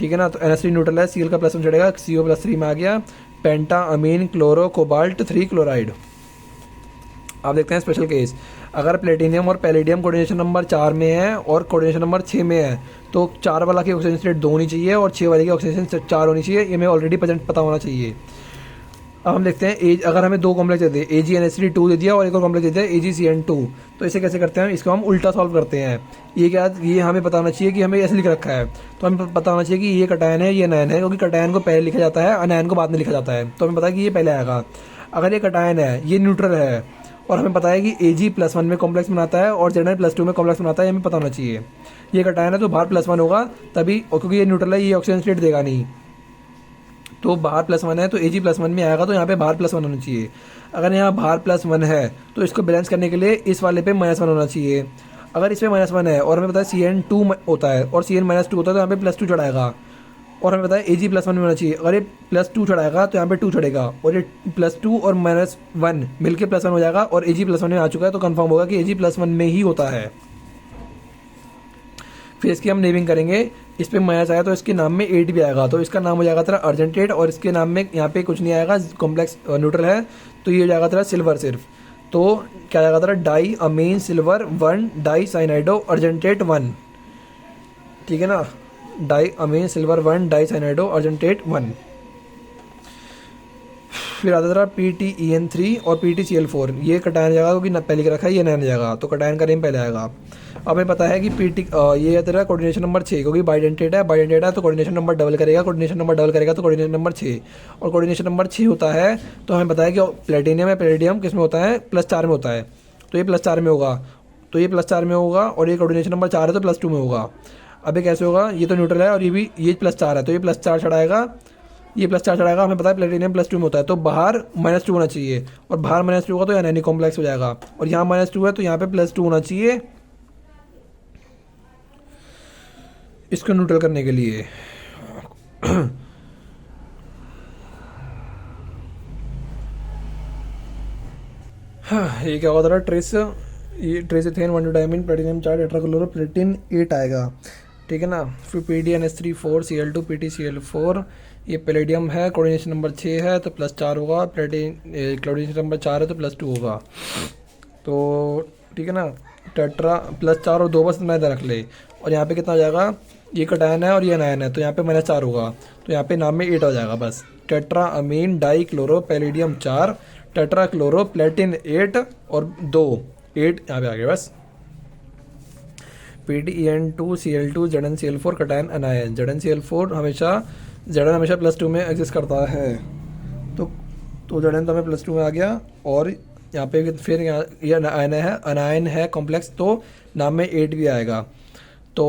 Speaker 1: ठीक है ना। तो NH3 न्यूट्रल है, Cl का +1 चढ़ेगा, CO +3 में आ गया, पेंटा अमीन क्लोरो कोबाल्ट 3 क्लोराइड। आप देखते हैं स्पेशल केस, अगर प्लेटिनियम और पैलेडियम कोऑर्डिनेशन नंबर 4 में है और कोऑर्डिनेशन नंबर 6 में है, तो 4 वाला की ऑक्सीजन स्टेट 2 होनी चाहिए और 6 वाले की ऑक्सीजन स्टेट 4 होनी चाहिए, ये हमें ऑलरेडी प्रेजेंट पता होना चाहिए। अब हम देखते हैं अगर हमें 2 कॉम्प्लेक्स दे दिए, AgNH3 2 दे दिया और एक और कॉम्प्लेक्स दे दिया AgCN2, तो इसे कैसे करते हैं, इसको हम उल्टा सॉल्व करते हैं। ये हमें पता होना चाहिए कि हमें ऐसे लिख रखा है, तो हमें पता होना चाहिए कि ये कटायन है ये अनायन है, क्योंकि कटायन को पहले लिखा जाता है, अनायन को बाद में लिखा जाता है, तो हमें पता है कि ये पहले आएगा। अगर ये कटायन है, ये न्यूट्रल है, और हमें पता है कि Ag+1 में कॉम्प्लेक्स बनाता है और Zn+2 में कॉम्प्लेक्स बनाता है, ये हमें पता होना चाहिए। ये कटायन है तो बाहर +1 होगा तभी, और क्योंकि ये न्यूट्रल है ये ऑक्सीजन स्टेट देगा नहीं, तो बाहर +1 है तो Ag+1 में आएगा, तो यहाँ पे बाहर +1 होना चाहिए। अगर यहाँ बाहर +1 है तो इसको बैलेंस करने के लिए इस वाले पे -1 होना चाहिए। अगर इस पे -1 है और हमें पता है Cn2 होता है और Cn -2 होता है तो यहाँ पे +2 चढ़ाएगा, और हमें पता है Ag+1 में होना चाहिए, अगर ये +2 चढ़ाएगा तो यहाँ पे 2 चढ़ेगा, और ये +2 और -1 मिलके +1 हो जाएगा, और Ag+1 में आ चुका है तो कंफर्म होगा कि Ag+1 में ही होता है। फिर इसकी हम नेमिंग करेंगे, इस पे माइनस आया तो इसके नाम में 8 भी आएगा, तो इसका नाम हो जाएगा तेरा अर्जेंटेट, और इसके नाम में यहाँ पे कुछ नहीं आएगा, कॉम्प्लेक्स न्यूट्रल है, तो ये हो जाएगा तेरा सिल्वर सिर्फ। तो क्या जाएगा तेरा डाई अमीन सिल्वर 1 डाई साइनाइडो अर्जेंटेट 1, ठीक है ना, डाई अमीन सिल्वर 1 डाई साइनाइडो अर्जेंटेट 1। फिर आता था PTEN3 और PTCl4, ये कटायन जाएगा क्योंकि पहले का रखा है, ये नया जाएगा, तो कटायन का नेम पहले आएगा। अब हमें पता है कि ये है तेरा कोऑर्डिनेशन नंबर 6, क्योंकि बाइडेंटेट है तो कोऑर्डिनेशन नंबर डबल करेगा, तो कोऑर्डिनेशन नंबर 6, और कोऑर्डिनेशन नंबर 6 होता है, तो हमें पता है कि प्लेटिनियम है, पैलेडियम किस में होता है, +4 में होता है, तो ये +4 में होगा, तो ये +4 में होगा, और ये कोऑर्डिनेशन नंबर 4 है तो +2 में होगा। अब ये कैसे होगा, ये तो न्यूट्रल है और ये +4 है, तो ये +4 चढ़ाएगा, ये +4 चढ़ाएगा, हमें पता है प्लेटिनियम +2 में होता है, तो बाहर -2 होना चाहिए, और बाहर -2 होगा तो एनायनिक कॉम्प्लेक्स हो जाएगा, और यहाँ -2 है तो यहाँ पे +2 होना चाहिए इसको न्यूट्रल करने के लिए। ये क्या होगा ट्रेस, ये trans ethane 1 diamine platinum 4 tetrachloro platinate 8 आएगा, ठीक है ना। फिर PDNH3 4 Cl2 PTCl4, ये पैलेडियम है, कोऑर्डिनेशन नंबर 6 है तो +4 होगा, कोऑर्डिनेशन नंबर 4 है तो +2 होगा, तो ठीक है ना। टेट्रा +4 और 2 बस इतना इधर रख ले, और यहाँ पे कितना आ जाएगा, ये कटायन है और ये अनायन है, तो यहाँ पे -4 होगा, तो यहाँ पे नाम में 8 आ जाएगा बस। Tetra amine di chloro palladium 4, tetra chloro platinate 8 और 2 8 यहाँ पे आ गया बस। PDEN2Cl2 ZnCl4 cation अनायन। ZnCl4 हमेशा +2 में एग्जिस्ट करता है, तो Zn तो हमें +2 में आ गया। और यहाँ पे फिर यहाँ ये अनायन है कॉम्प्लेक्स, तो नाम में 8 भी आएगा। तो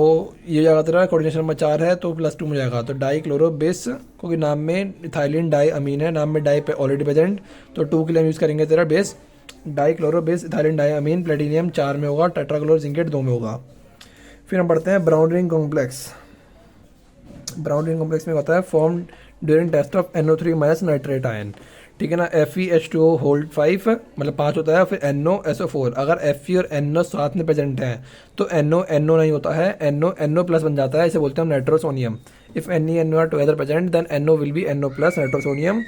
Speaker 1: ये जगह तेरा कोऑर्डिनेशन नंबर 4 है, तो +2 में जाएगा। तो डाई क्लोरो बेस, क्योंकि नाम में इथाइलिन डाई अमीन है, नाम में डाई पे ऑलरेडी प्रेजेंट, तो 2 के लिए यूज़ करेंगे तेरा bis. Di chloro bis ethylene di amine platinum 4 में होगा, टेट्राक्लोरो जिंकेट 2 में होगा। फिर हम पढ़ते हैं brown ring complex. Brown ring complex में होता है form during test of NO3- nitrate ion, ठीक है ना। FeH2O होल्ड 5 मतलब 5 होता है, फिर NOSO4। अगर Fe और NO साथ में प्रेजेंट हैं तो NO नहीं होता है, NO प्लस बन जाता है, इसे बोलते हैं हम nitrosonium. If NE NO are together present then NO will be NO plus nitrosonium.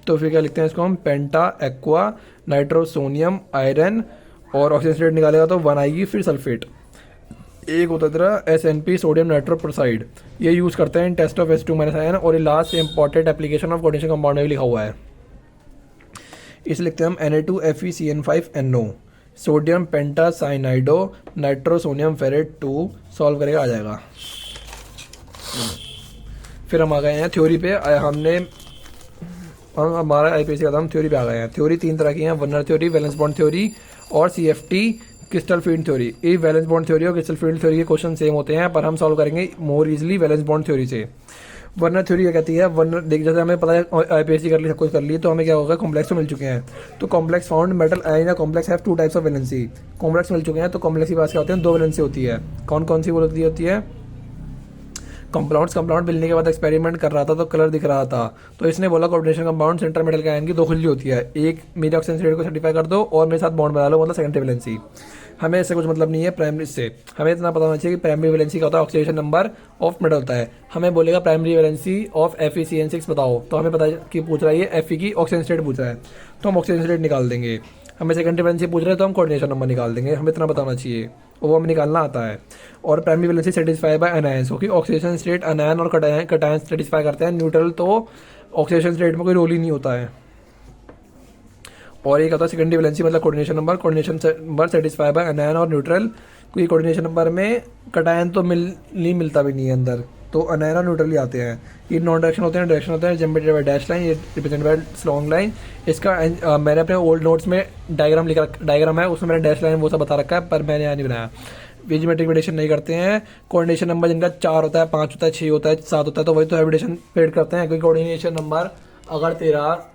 Speaker 1: तो फिर क्या लिखते हैं इसको हम, पेंटा एक्वा नाइट्रोसोनियम आयरन, और ऑक्सीजन स्टेट निकालेगा तो 1 आएगी, फिर सल्फेट। एक होता है तेरा SNP सोडियम नाइट्रोप्रोसाइड, ये यूज़ करते हैं इन टेस्ट ऑफ H2- आयन, और ये last important application of coordination compound में भी लिखा हुआ है। इसे लिखते हैं हम Na2FeCN5NO, sodium pentacyanido nitrosonium ferrate 2, solve करेगा आ जाएगा। फिर हम आ गए हैं थ्योरी पे। हमारा IPSC का था, हम थ्योरी पे आ गए हैं। थ्योरी 3 तरह की हैं, Werner theory, valence bond theory और CFT क्रिस्टल फील्ड थ्योरी। ये वैलेंस बॉन्ड थ्योरी और क्रिस्टल फील्ड थ्योरी के क्वेश्चन सेम होते हैं, पर हम सॉल्व करेंगे more easily valence bond theory से। वर्नर थ्योरी क्या कहती है, वर्नर देख, जैसे हमें पता है IPSC कर ली, सब कुछ कर ली, तो हमें क्या होगा, कॉम्प्लेक्स तो मिल चुके हैं। तो कॉम्प्लेक्स फाउंड मेटल आयन या complex have 2 types of valency. Complex मिल चुके हैं, तो कॉम्प्लेक्स के पास क्या होते हैं, 2 वैलेंसी होती है। कौन कौन सी होती है, कंपाउंड मिलने के बाद एक्सपेरिमेंट कर रहा था तो कलर दिख रहा था, तो इसने बोला कोऑर्डिनेशन कंपाउंड सेंटर मेटल के आयन की 2 खुली होती है, एक मेरे ऑक्सीजन स्टेट को सर्टिफाई कर दो और मेरे साथ बॉन्ड बना लो, मतलब सेकेंडरी वैलेंसी। हमें इससे कुछ मतलब नहीं है प्राइमरी से, हमें इतना पता होना चाहिए कि प्राइमरी वैलेंसी का होता है ऑक्सीडेशन नंबर ऑफ मेटल होता है। हमें बोलेगा प्राइमरी वैलेंसी ऑफ FeCN6 बताओ, तो हमें पता है कि पूछ रहा है Fe की ऑक्सीजन स्टेट पूछ रहा है, तो हम ऑक्सीजन स्टेट निकाल देंगे। हमें सेकेंडरी वैलेंसी पूछ रहे हैं तो हम कोऑर्डिनेशन नंबर निकाल देंगे, हमें इतना बताना चाहिए, वो हमें निकालना आता है। और primary valency satisfy by anions, क्योंकि ऑक्सीडेशन स्टेट अनायन और कटायन सेटिस्फाई करते हैं, न्यूट्रल तो ऑक्सीडेशन स्टेट में कोई रोल ही नहीं होता है। और एक आता है सेकेंडरी वैलेंसी मतलब coordination number satisfy by anion और न्यूट्रल, क्योंकि कोऑर्डिनेशन नंबर में कटायन तो मिलता भी नहीं है अंदर, तो अनायन और न्यूट्रल ही आते हैं। ये नॉन डायरेक्शन होते हैं, डायरेक्शन होते हैं जनरेटेड बाय डैश लाइन, ये रिप्रेजेंट बाय लॉन्ग लाइन। इसका मैंने अपने ओल्ड नोट्स में डायग्राम है, उसमें मैंने डैश लाइन वो सब बता रखा है, पर मैंने यहाँ नहीं बनाया। जियोमेट्रिक वेरिएशन नहीं करते हैं। कोऑर्डिनेशन नंबर जिनका 4 होता है, 5 होता है, 6 होता है, 7 होता है, तो वही तो हेबिटेशन पेड करते हैं, क्योंकि कोऑर्डिनेशन नंबर अगर तेरा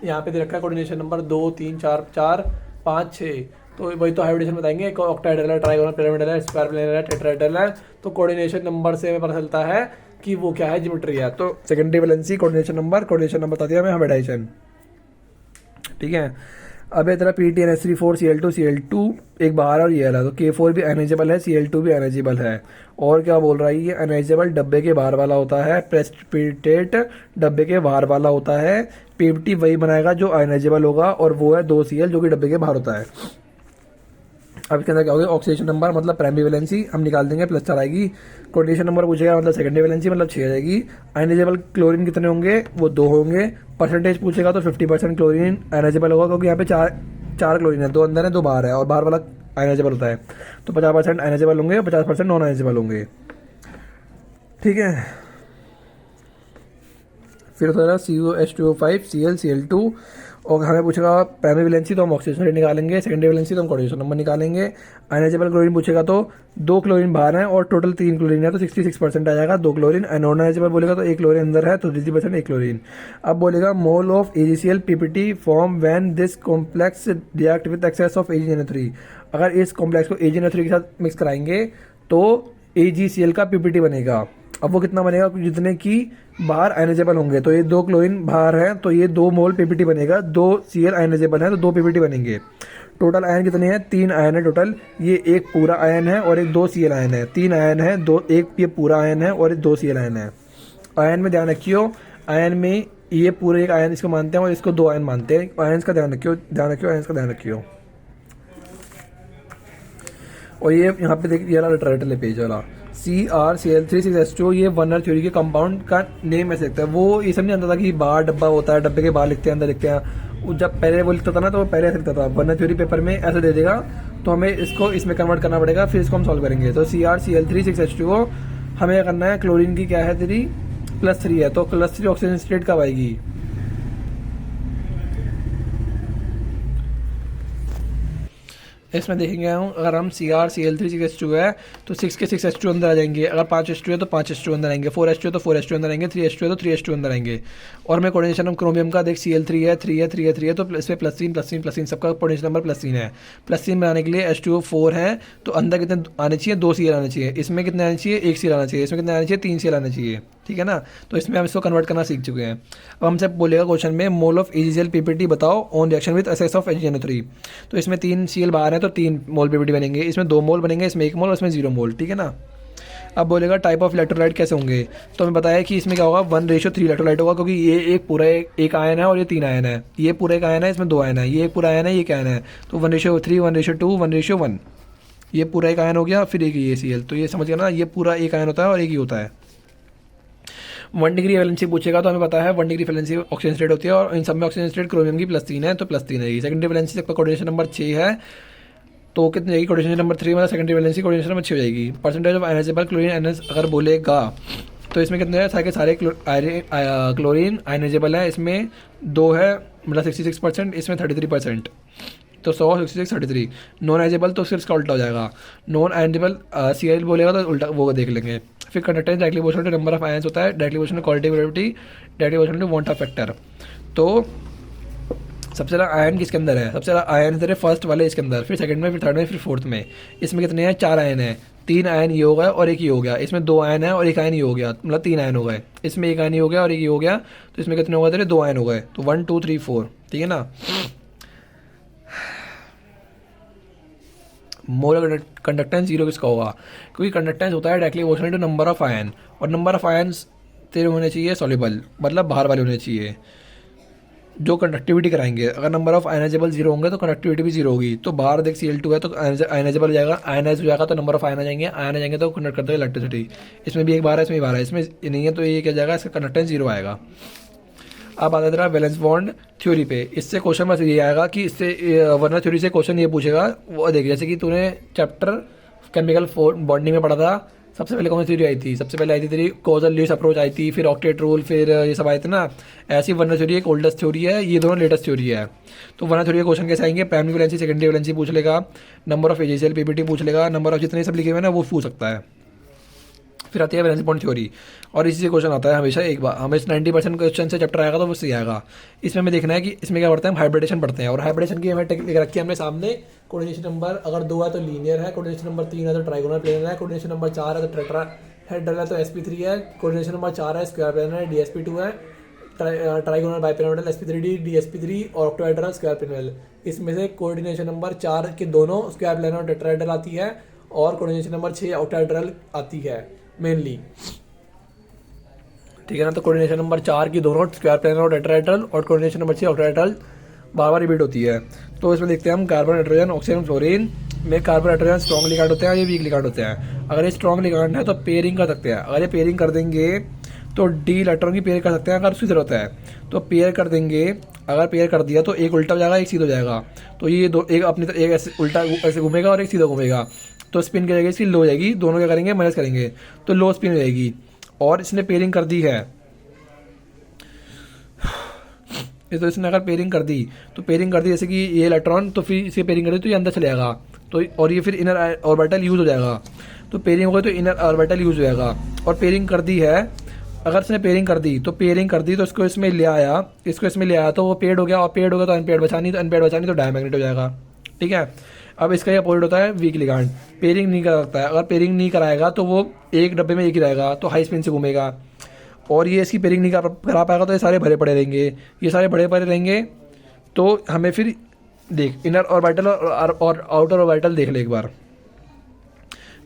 Speaker 1: यहाँ पे दे रखा है कोऑर्डिनेशन नंबर 2 3 4 5 6, तो वही तो हाइब्रिडेशन बताएंगे। ऑक्टाहेड्रल है, ट्राइगोनल पिरामिडल है, स्क्वायर प्लेनर है, टेट्राहेड्रल है, तो कोऑर्डिनेशन नंबर से हमें पता चलता है कि वो क्या है, ज्योमेट्री है। तो सेकेंडरी वैलेंसी कोऑर्डिनेशन नंबर बता दिया हमें हाइब्रिडाइजेशन, ठीक है। अब ये तरह PTNS3 Cl2 एक बाहर और ये है, तो K4 भी अनएजेबल है, Cl2 भी अनएजेबल है। और क्या बोल रहा है, ये अनएजेबल डब्बे के बाहर वाला होता है, प्रेसिपिटेट डब्बे के बाहर वाला होता है। PPT वही बनाएगा जो अनएजेबल होगा, और वो है 2Cl जो कि डब्बे के बाहर होता है। अब इसके अंदर क्या होगा, ऑक्सीडेशन नंबर मतलब प्राइमरी वैलेंसी हम निकाल देंगे, +4 आएगी। कोऑर्डिनेशन नंबर पूछेगा मतलब सेकेंडरी वैलेंसी मतलब 6 आएगी। आयनाइजेबल क्लोरीन कितने होंगे, वो 2 होंगे। परसेंटेज पूछेगा तो 50% क्लोरीन आयनाइजेबल होगा, क्योंकि यहाँ पे चार क्लोरीन है, 2 अंदर है 2 बाहर है, और बाहर वाला आयनाइजेबल होता है, तो 50% आयनाइजेबल होंगे और 50% नॉन आयनाइजेबल होंगे, ठीक है। फिर होता है COH2O5 Cl2, और हमें पूछेगा प्राइमरी वैलेंसी तो हम ऑक्सीडेशन रेट निकालेंगे, सेकेंडरी वैलेंसी तो हम कोऑर्डिनेशन नंबर निकालेंगे। आयनाइजेबल क्लोरीन पूछेगा तो 2 क्लोरीन बाहर हैं और टोटल 3 क्लोरीन है, तो 66% आ जाएगा 2 क्लोरीन। नॉन आयनाइजेबल बोलेगा तो 1 क्लोरीन अंदर है, तो 33% 1 क्लोरीन। अब बोलेगा mole of AgCl PPT form when this complex react with excess of AgNO3। अगर इस कॉम्प्लेक्स को AgNO3 के साथ मिक्स कराएंगे तो AgCl का PPT बनेगा। अब वो कितना बनेगा, जितने की बाहर आयनाइजेबल होंगे, तो ये 2 क्लोरीन बाहर है, तो ये 2 मोल PPT बनेगा, 2 Cl आयनाइजेबल है तो 2 PPT बनेंगे। टोटल आयन कितने हैं, 3 आयन है टोटल, ये एक पूरा आयन है और एक 2 Cl आयन है। 3 आयन है, एक ये पूरा आयन है और एक 2 Cl आयन है। आयन में ध्यान रखियो, आयन में ये पूरे एक आयन इसको मानते हैं और इसको 2 आयन मानते हैं। आयन का ध्यान रखियो, आयन का ध्यान रखियो। और ये यहाँ पे देखिए, ये वाला लिटरेचर है पेज वाला, CrCl3 6H2O, ये वर्नर थ्योरी के कंपाउंड का नेम ऐसे लिखता है। वो ये सब नहीं जानता था कि बाहर डब्बा होता है, डब्बे के बाहर लिखते हैं, अंदर लिखते हैं। वो जब पहले वो लिखता था ना, तो वो पहले ऐसे लिखता था, वर्नर थ्योरी पेपर में ऐसे दे देगा, तो हमें इसको इसमें कन्वर्ट करना पड़ेगा, फिर इसको हम सॉल्व करेंगे। तो CrCl3 6H2O, हमें करना है, क्लोरीन की क्या है तेरी +3 है, तो +3 ऑक्सीजन स्टेट कब आएगी? इसमें देखेंगे हम, अगर हम CrCl3 6H2 है तो 6 के 6H2 अंदर आ जाएंगे, अगर 5H2 है तो 5H2 अंदर आएंगे, 4H2 है तो 4H2 अंदर आएंगे, 3H2 है तो 3H2 अंदर आएंगे। और हमें कोऑर्डिनेशन हम क्रोमियम का देख, Cl3 है, 3 है, 3 है, 3 है, तो इसमें +3 सबका कोऑर्डिनेशन नंबर +3 है। +3 बनाने के लिए H2O4 है, तो अंदर कितने आने चाहिए? 2 Cl आने चाहिए। इसमें कितने आने चाहिए? 1 Cl आना चाहिए। इसमें कितने आने चाहिए? 3 Cl आने चाहिए। ठीक है ना? तो इसमें हम इसको कन्वर्ट करना सीख चुके हैं। अब हमसे बोलेगा क्वेश्चन में, मोल ऑफ AgCl PPT बताओ on reaction with SS of HNO3। तो इसमें 3 Cl बाहर है, तो 3 मोल PPT बनेंगे। इसमें 2 मोल बनेंगे, इसमें 1 मोल और इसमें 0 मोल। ठीक है ना? अब बोलेगा टाइप ऑफ इलेक्ट्रोलाइट कैसे होंगे, तो हमें बताया कि इसमें क्या होगा, 1:3 इलेक्ट्रोलाइट होगा, क्योंकि ये एक पूरा एक आयन है और ये 3 आयन है। ये पूरा एक आयन है, इसमें 2 आयन है, ये एक पूरा आयन है, ये एक आयन है, तो 1:3, 1:2, 1:1। ये पूरा एक आयन हो गया, फिर एक ये Cl, तो ये समझ गया ना, ये पूरा एक आयन होता है और एक ही होता है। 1 डिग्री वैलेंसी पूछेगा तो हमें पता है 1 डिग्री वैलेंसी ऑक्सीजन स्टेट होती है, और इन सब में ऑक्सीजन स्टेट क्रोमियम की +3 है, तो +3 रहेगी। सेकेंडरी वैलेंसी सबका कोऑर्डिनेशन नंबर 6 है, तो कितनी जाएगी? कोऑर्डिनेशन नंबर 3 मतलब सेकेंडरी वैलेंसी कोऑर्डिनेशन नंबर 6 हो जाएगी। परसेंटेज ऑफ आयनाइजेबल क्लोरीन आयनस अगर बोलेगा तो इसमें कितने हैं? सारे क्लोरीन आयनाइजेबल है, इसमें 2 है, मतलब 66%, इसमें 33%, तो 100, 66, 33। नॉन आयनेबल तो फिर इसका उल्टा हो जाएगा, नॉन आयनेबल Cl बोलेगा तो उल्टा वो देख लेंगे। फिर conductance directly proportional to number of ions होता है, directly proportional to quality velocity, directly proportional to van't Hoff factor. तो सबसे ज़्यादा आयन किसके अंदर है? सबसे ज़्यादा आयन इधर है फर्स्ट वाले इसके अंदर, फिर सेकंड में, फिर थर्ड में, फिर फोर्थ में। इसमें कितने हैं? 4 आयन है, 3 आयन ये हो गया और एक ये हो गया। इसमें 2 आयन है और एक आयन ये हो गया, मतलब 3 आयन हो गए। इसमें एक आयन ये हो गया और एक ये हो गया, तो इसमें कितने हो गए तेरे? 2 आयन हो गए, तो 1 2 3 4। ठीक है ना? मोलर कंडक्टेंस 0 किसका होगा? क्योंकि कंडक्टेंस होता है directly proportional to number of ion, और नंबर ऑफ आयन्स तेरे होने चाहिए सॉल्युबल, मतलब बाहर वाले होने चाहिए जो कंडक्टिविटी कराएंगे। अगर नंबर ऑफ आयनाइजेबल 0 होंगे तो कंडक्टिविटी भी 0 होगी। तो बाहर देख Cl2 है, तो आयनाइजेबल हो जाएगा, आयनाइज हो जाएगा तो नंबर ऑफ आयन आ जाएंगे, आयन आ जाएंगे तो कंडक्ट करते हैं इलेक्ट्रिसिटी। इसमें भी एक बार है, इसमें भी बार है, इसमें नहीं है, तो ये क्या जाएगा? इसका कंडक्टेंस 0 आएगा। अब आता है वैलेंस बॉन्ड थ्योरी पे। इससे क्वेश्चन बस ये आएगा कि इससे वर्नर थ्योरी से क्वेश्चन ये पूछेगा, वो देख, जैसे कि तूने चैप्टर केमिकल बॉन्डिंग में पढ़ा था, सबसे पहले कौन सी थ्योरी आई थी? सबसे पहले आई थी तेरी कॉजल लीस्ट अप्रोच आई थी, फिर ऑक्टेट रूल, फिर ये सब आए थे ना। ऐसी वर्नर थ्योरी एक ओल्डेस्ट थ्योरी है, ये दोनों लेटेस्ट थ्योरी है। तो वर्नर थ्योरी के क्वेश्चन कैसे आएंगे? प्राइमरी वैलेंसी, सेकेंडरी वैलेंसी पूछ लेगा, नंबर ऑफ AgCl PPT पूछ लेगा, नंबर ऑफ जितने सब लिखे हुए हैं ना वो पूछ सकता है। फिर आती है वैलेंस बॉन्ड थ्योरी, और इसी से क्वेश्चन आता है हमेशा एक बार, हमें 90% क्वेश्चन से चैप्टर आएगा तो वो सही आएगा। इसमें हमें देखना है कि इसमें क्या पढ़ते हैं? हाइब्रिडेशन पढ़ते हैं, और हाइब्रिडेशन की हमें टेक्निक रखी है हमने सामने। कोऑर्डिनेशन नंबर अगर 2 है तो लीनियर है, कोऑर्डिनेशन नंबर 3 है तो ट्राइगोनल प्लेनर है, कोऑर्डिनेशन नंबर 4 है तो टेट्राहेड्रल है तो sp3 है, कोऑर्डिनेशन नंबर 4 है स्क्वायर प्लेनर है, dsp2 है, ट्राइगोनल बाइपिरामिडल sp3d dsp3, और ऑक्टोहेड्रल स्क्वायर प्लेनर। इसमें से कोऑर्डिनेशन नंबर 4 के दोनों स्क्वायर प्लेनर और टेट्राहेड्रल आती है, और कोऑर्डिनेशन नंबर 6 ऑक्टाहेड्रल आती है मेनली। ठीक है ना? तो कोऑर्डिनेशन नंबर 4 की दोनों स्क्वायर प्लेनर और टेट्राहेड्रल, और कोऑर्डिनेशन नंबर 6 ऑक्टाहेड्रल बार बार रिपीट होती है। तो इसमें देखते हैं हम, कार्बन, नाइट्रोजन, ऑक्सीजन, फ्लोरीन में कार्बन नाइट्रोजन स्ट्रॉन्ग लिगैंड होते हैं, ये वीक लिगैंड होते हैं। अगर ये स्ट्रॉन्ग लिगैंड है तो पेयरिंग कर सकते हैं, अगर ये पेयरिंग कर देंगे तो डी इलेक्ट्रॉन की पेयर कर सकते हैं, अगर उसकी जरूरत है तो पेयर कर देंगे। अगर पेयर कर दिया तो एक उल्टा हो जाएगा, एक सीधा हो जाएगा, तो ये दो, एक अपनी एक ऐसे उल्टा ऐसे घूमेगा और एक सीधा घूमेगा, तो स्पिन क्या जाएगी? इसकी लो हो जाएगी, दोनों क्या करेंगे? माइनस करेंगे, तो लो स्पिन हो जाएगी। और इसने पेयरिंग कर दी है, तो इसने अगर पेयरिंग कर दी तो पेयरिंग कर दी, जैसे कि ये इलेक्ट्रॉन, तो फिर इसे पेयरिंग कर दी तो ये अंदर चले जाएगा, तो और ये फिर इनर ऑर्बिटल यूज हो जाएगा। तो पेयरिंग हो गई तो इनर ऑर्बिटल यूज हो जाएगा। और पेयरिंग कर दी है, अगर इसने पेयरिंग कर दी तो इसको इसमें ले आया, तो वो पेड हो गया, और पेड हो गया तो अनपेड बचानी, तो अनपेड बचानी तो डायमैग्नेट हो जाएगा। ठीक है? अब इसका ये अपोजिट होता है वीक लिगैंड, पेयरिंग नहीं कर सकता है। अगर पेयरिंग नहीं कराएगा तो वो एक डब्बे में एक ही रहेगा, तो हाई स्पिन से घूमेगा, और ये इसकी पेयरिंग नहीं करा पाएगा तो ये सारे भरे पड़े रहेंगे, ये सारे भरे पड़े रहेंगे। तो हमें फिर देख, इनर ऑर्बिटल और आउटर ऑर्बिटल देख ले एक बार।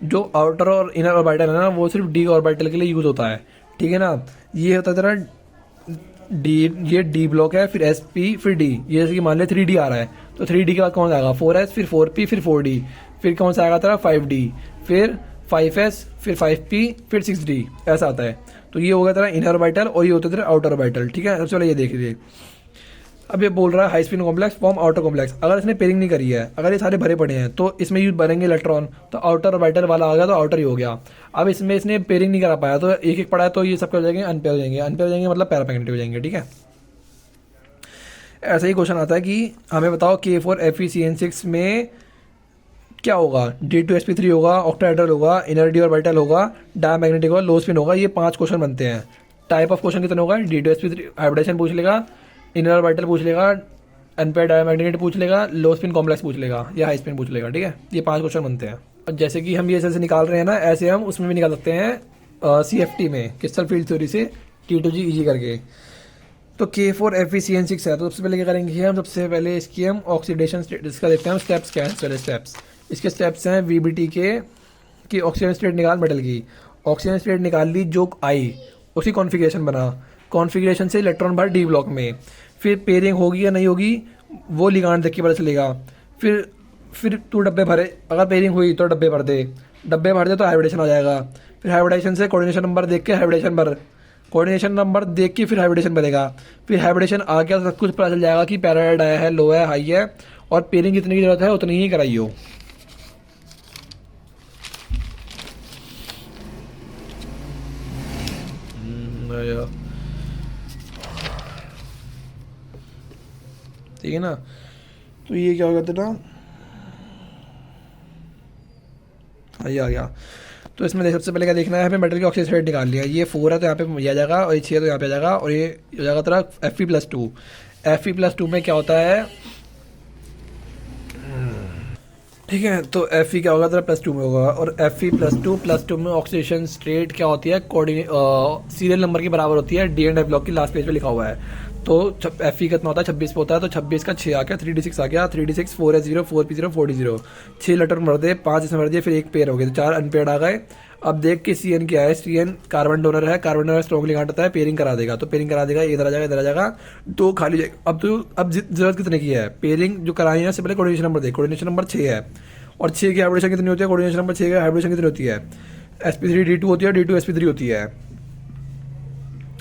Speaker 1: जो आउटर और इनर ऑर्बिटल है ना, वो सिर्फ डी ऑर्बिटल के लिए यूज होता है। ठीक है ना? ये होता है तेरा डी, ये डी ब्लॉक है, फिर एस पी, फिर डी। ये जैसे कि मान ले 3D आ रहा है, तो 3D के बाद कौन आएगा? 4S, फिर 4P, फिर 4D। फिर कौन सा आएगा तेरा 5D, फिर 5S, फिर 5P, फिर 6D, ऐसा आता है। तो ये हो गया तेरा इनर ऑर्बिटल और ये होता है तेरा आउटर ऑर्बिटल, ठीक है। सबसे पहले ये देख लीजिए, अब ये बोल रहा है high spin complex form outer complex. अगर इसने पेयरिंग नहीं करी है, अगर ये सारे भरे पड़े हैं, तो इसमें यूज भरेंगे इलेक्ट्रॉन, तो आउटर ऑर्बिटल वाला आ गया तो आउटर ही हो गया। अब इसमें इसने पेयरिंग नहीं करा पाया, तो एक एक पड़ा है, तो ये सब हो जाएंगे अनपेयर हो जाएंगे, अनपेयर हो जाएंगे मतलब पैरामैग्नेटिक हो जाएंगे, ठीक है। ऐसा ही क्वेश्चन आता है कि हमें बताओ K4FeCN6 में क्या होगा, D2sp3 होगा, ऑक्टाहेड्रल होगा, इनर डी ऑर्बिटल होगा, डायमैग्नेटिक होगा, लो स्पिन होगा। ये 5 क्वेश्चन बनते हैं। टाइप ऑफ क्वेश्चन कितने होगा, D2sp3 हाइब्रिडेशन पूछ लेगा, इनर ऑर्बिटल पूछ लेगा, अनपेयर डायमैग्नेट पूछ लेगा, लो स्पिन कॉम्प्लेक्स पूछ लेगा, या हाई स्पिन पूछ लेगा, ठीक है। ये 5 क्वेश्चन बनते हैं। और जैसे कि हम ये ऐसे निकाल रहे हैं ना, ऐसे हम उसमें भी निकाल सकते हैं CFT में, क्रिस्टल फील्ड थ्योरी से T2G EG करके। तो K4FeCN6 है, तो सबसे पहले क्या करेंगे हम, सबसे पहले इसकी हम ऑक्सीडेशन स्टेटस का देखते हैं, स्टेप्स क्या है। पहले स्टेप्स, इसके स्टेप्स हैं VBT के कि ऑक्सीजन स्टेट निकाल मेटल की, ऑक्सीजन स्टेट निकाल ली जो आई, उसी कॉन्फ़िगरेशन बना, कॉन्फ़िगरेशन से इलेक्ट्रॉन भर D ब्लॉक में, फिर पेयरिंग होगी या नहीं होगी वो लिगांड देख के पता चलेगा। फिर तू डब्बे भरे, अगर पेयरिंग हुई तो डब्बे भर दे, डब्बे भर दे तो हाइब्रिडेशन आ जाएगा। फिर हाइब्रिडेशन से कोऑर्डिनेशन नंबर देख के हाइब्रिडेशन भर, कोऑर्डिनेशन नंबर देख के फिर हाइब्रिडेशन बनेगा। फिर हाइब्रिडेशन आ गया तो सब कुछ पता चल जाएगा कि पैराडाइड आया है, लो है, हाई है, और पेयरिंग जितनी की जरूरत है उतनी ही कराई हो। ठीक है ना। तो ये क्या हो गया ना, ये आ गया। तो इसमें देख सबसे पहले क्या देखना है, हमें मेटल की ऑक्सीजन स्टेट निकाल लिया। ये 4 है तो यहाँ पे ये आ जाएगा, और ये 6 है तो यहाँ पे आ जाएगा, और ये हो जाएगा तेरा Fe+2। Fe+2 में क्या होता है, ठीक है। तो Fe क्या होगा तेरा +2 में होगा, और Fe+2 में ऑक्सीडेशन स्टेट क्या होती है, सीरियल नंबर के बराबर होती है, D&F ब्लॉक की लास्ट पेज पे लिखा हुआ है। तो Fe कितना होता है, 26 पे होता है, तो 26 का 6 आ गया, 3d6 आ गया, 3d6 4s0 4p0 4d0, 6 letter मर दे, 5 इसमें मर दिए, फिर एक पेयर हो गए, तो 4 अनपेयर्ड आ गए। अब देख के CN क्या है, CN कार्बन डोनर है, कार्बन डोनर स्ट्रॉन्ग लिगांड होता है, पेयरिंग करा देगा, तो पेयरिंग करा देगा, इधर आ जाएगा, इधर आ जाएगा, 2 खाली जाएगा। अब जरूरत कितने की है, पेयरिंग जो कराई है, उससे पहले कोऑर्डिनेशन नंबर दे, कोऑर्डिनेशन नंबर 6 है, और 6 की हाइब्रिडेशन कितनी होती है, कोऑर्डिनेशन नंबर 6 की हाइब्रिडेशन कितनी होती है, sp3d2 होती है, d2sp3 होती है।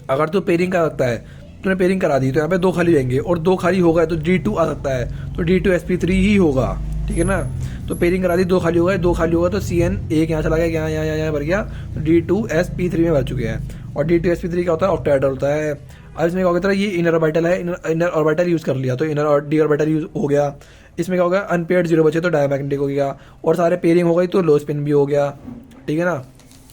Speaker 1: अगर तो पेयरिंग का लगता है, तूने पेयरिंग करा दी, तो यहाँ पे 2 खाली रहेंगे, और 2 खाली होगा तो D2 आ सकता है, तो D2sp3 ही होगा, ठीक है ना। तो पेयरिंग करा दी, 2 खाली होगा, 2 खाली होगा तो CN एक यहाँ चला गया, यहाँ भर गया, तो D2sp3 में भर चुके हैं। और D2sp3 क्या होता है, ऑक्टाहेड्रल होता है। अब इसमें क्या होगा, ये इनर ऑर्बिटल है, इनर ऑर्बिटल यूज़ कर लिया, तो इनर और D ऑर्बिटल यूज हो गया। इसमें क्या होगा, अनपेयर्ड 0 बचे तो डायमैग्नेटिक हो गया, और सारे पेयरिंग हो गई तो लो स्पिन भी हो गया, ठीक है ना।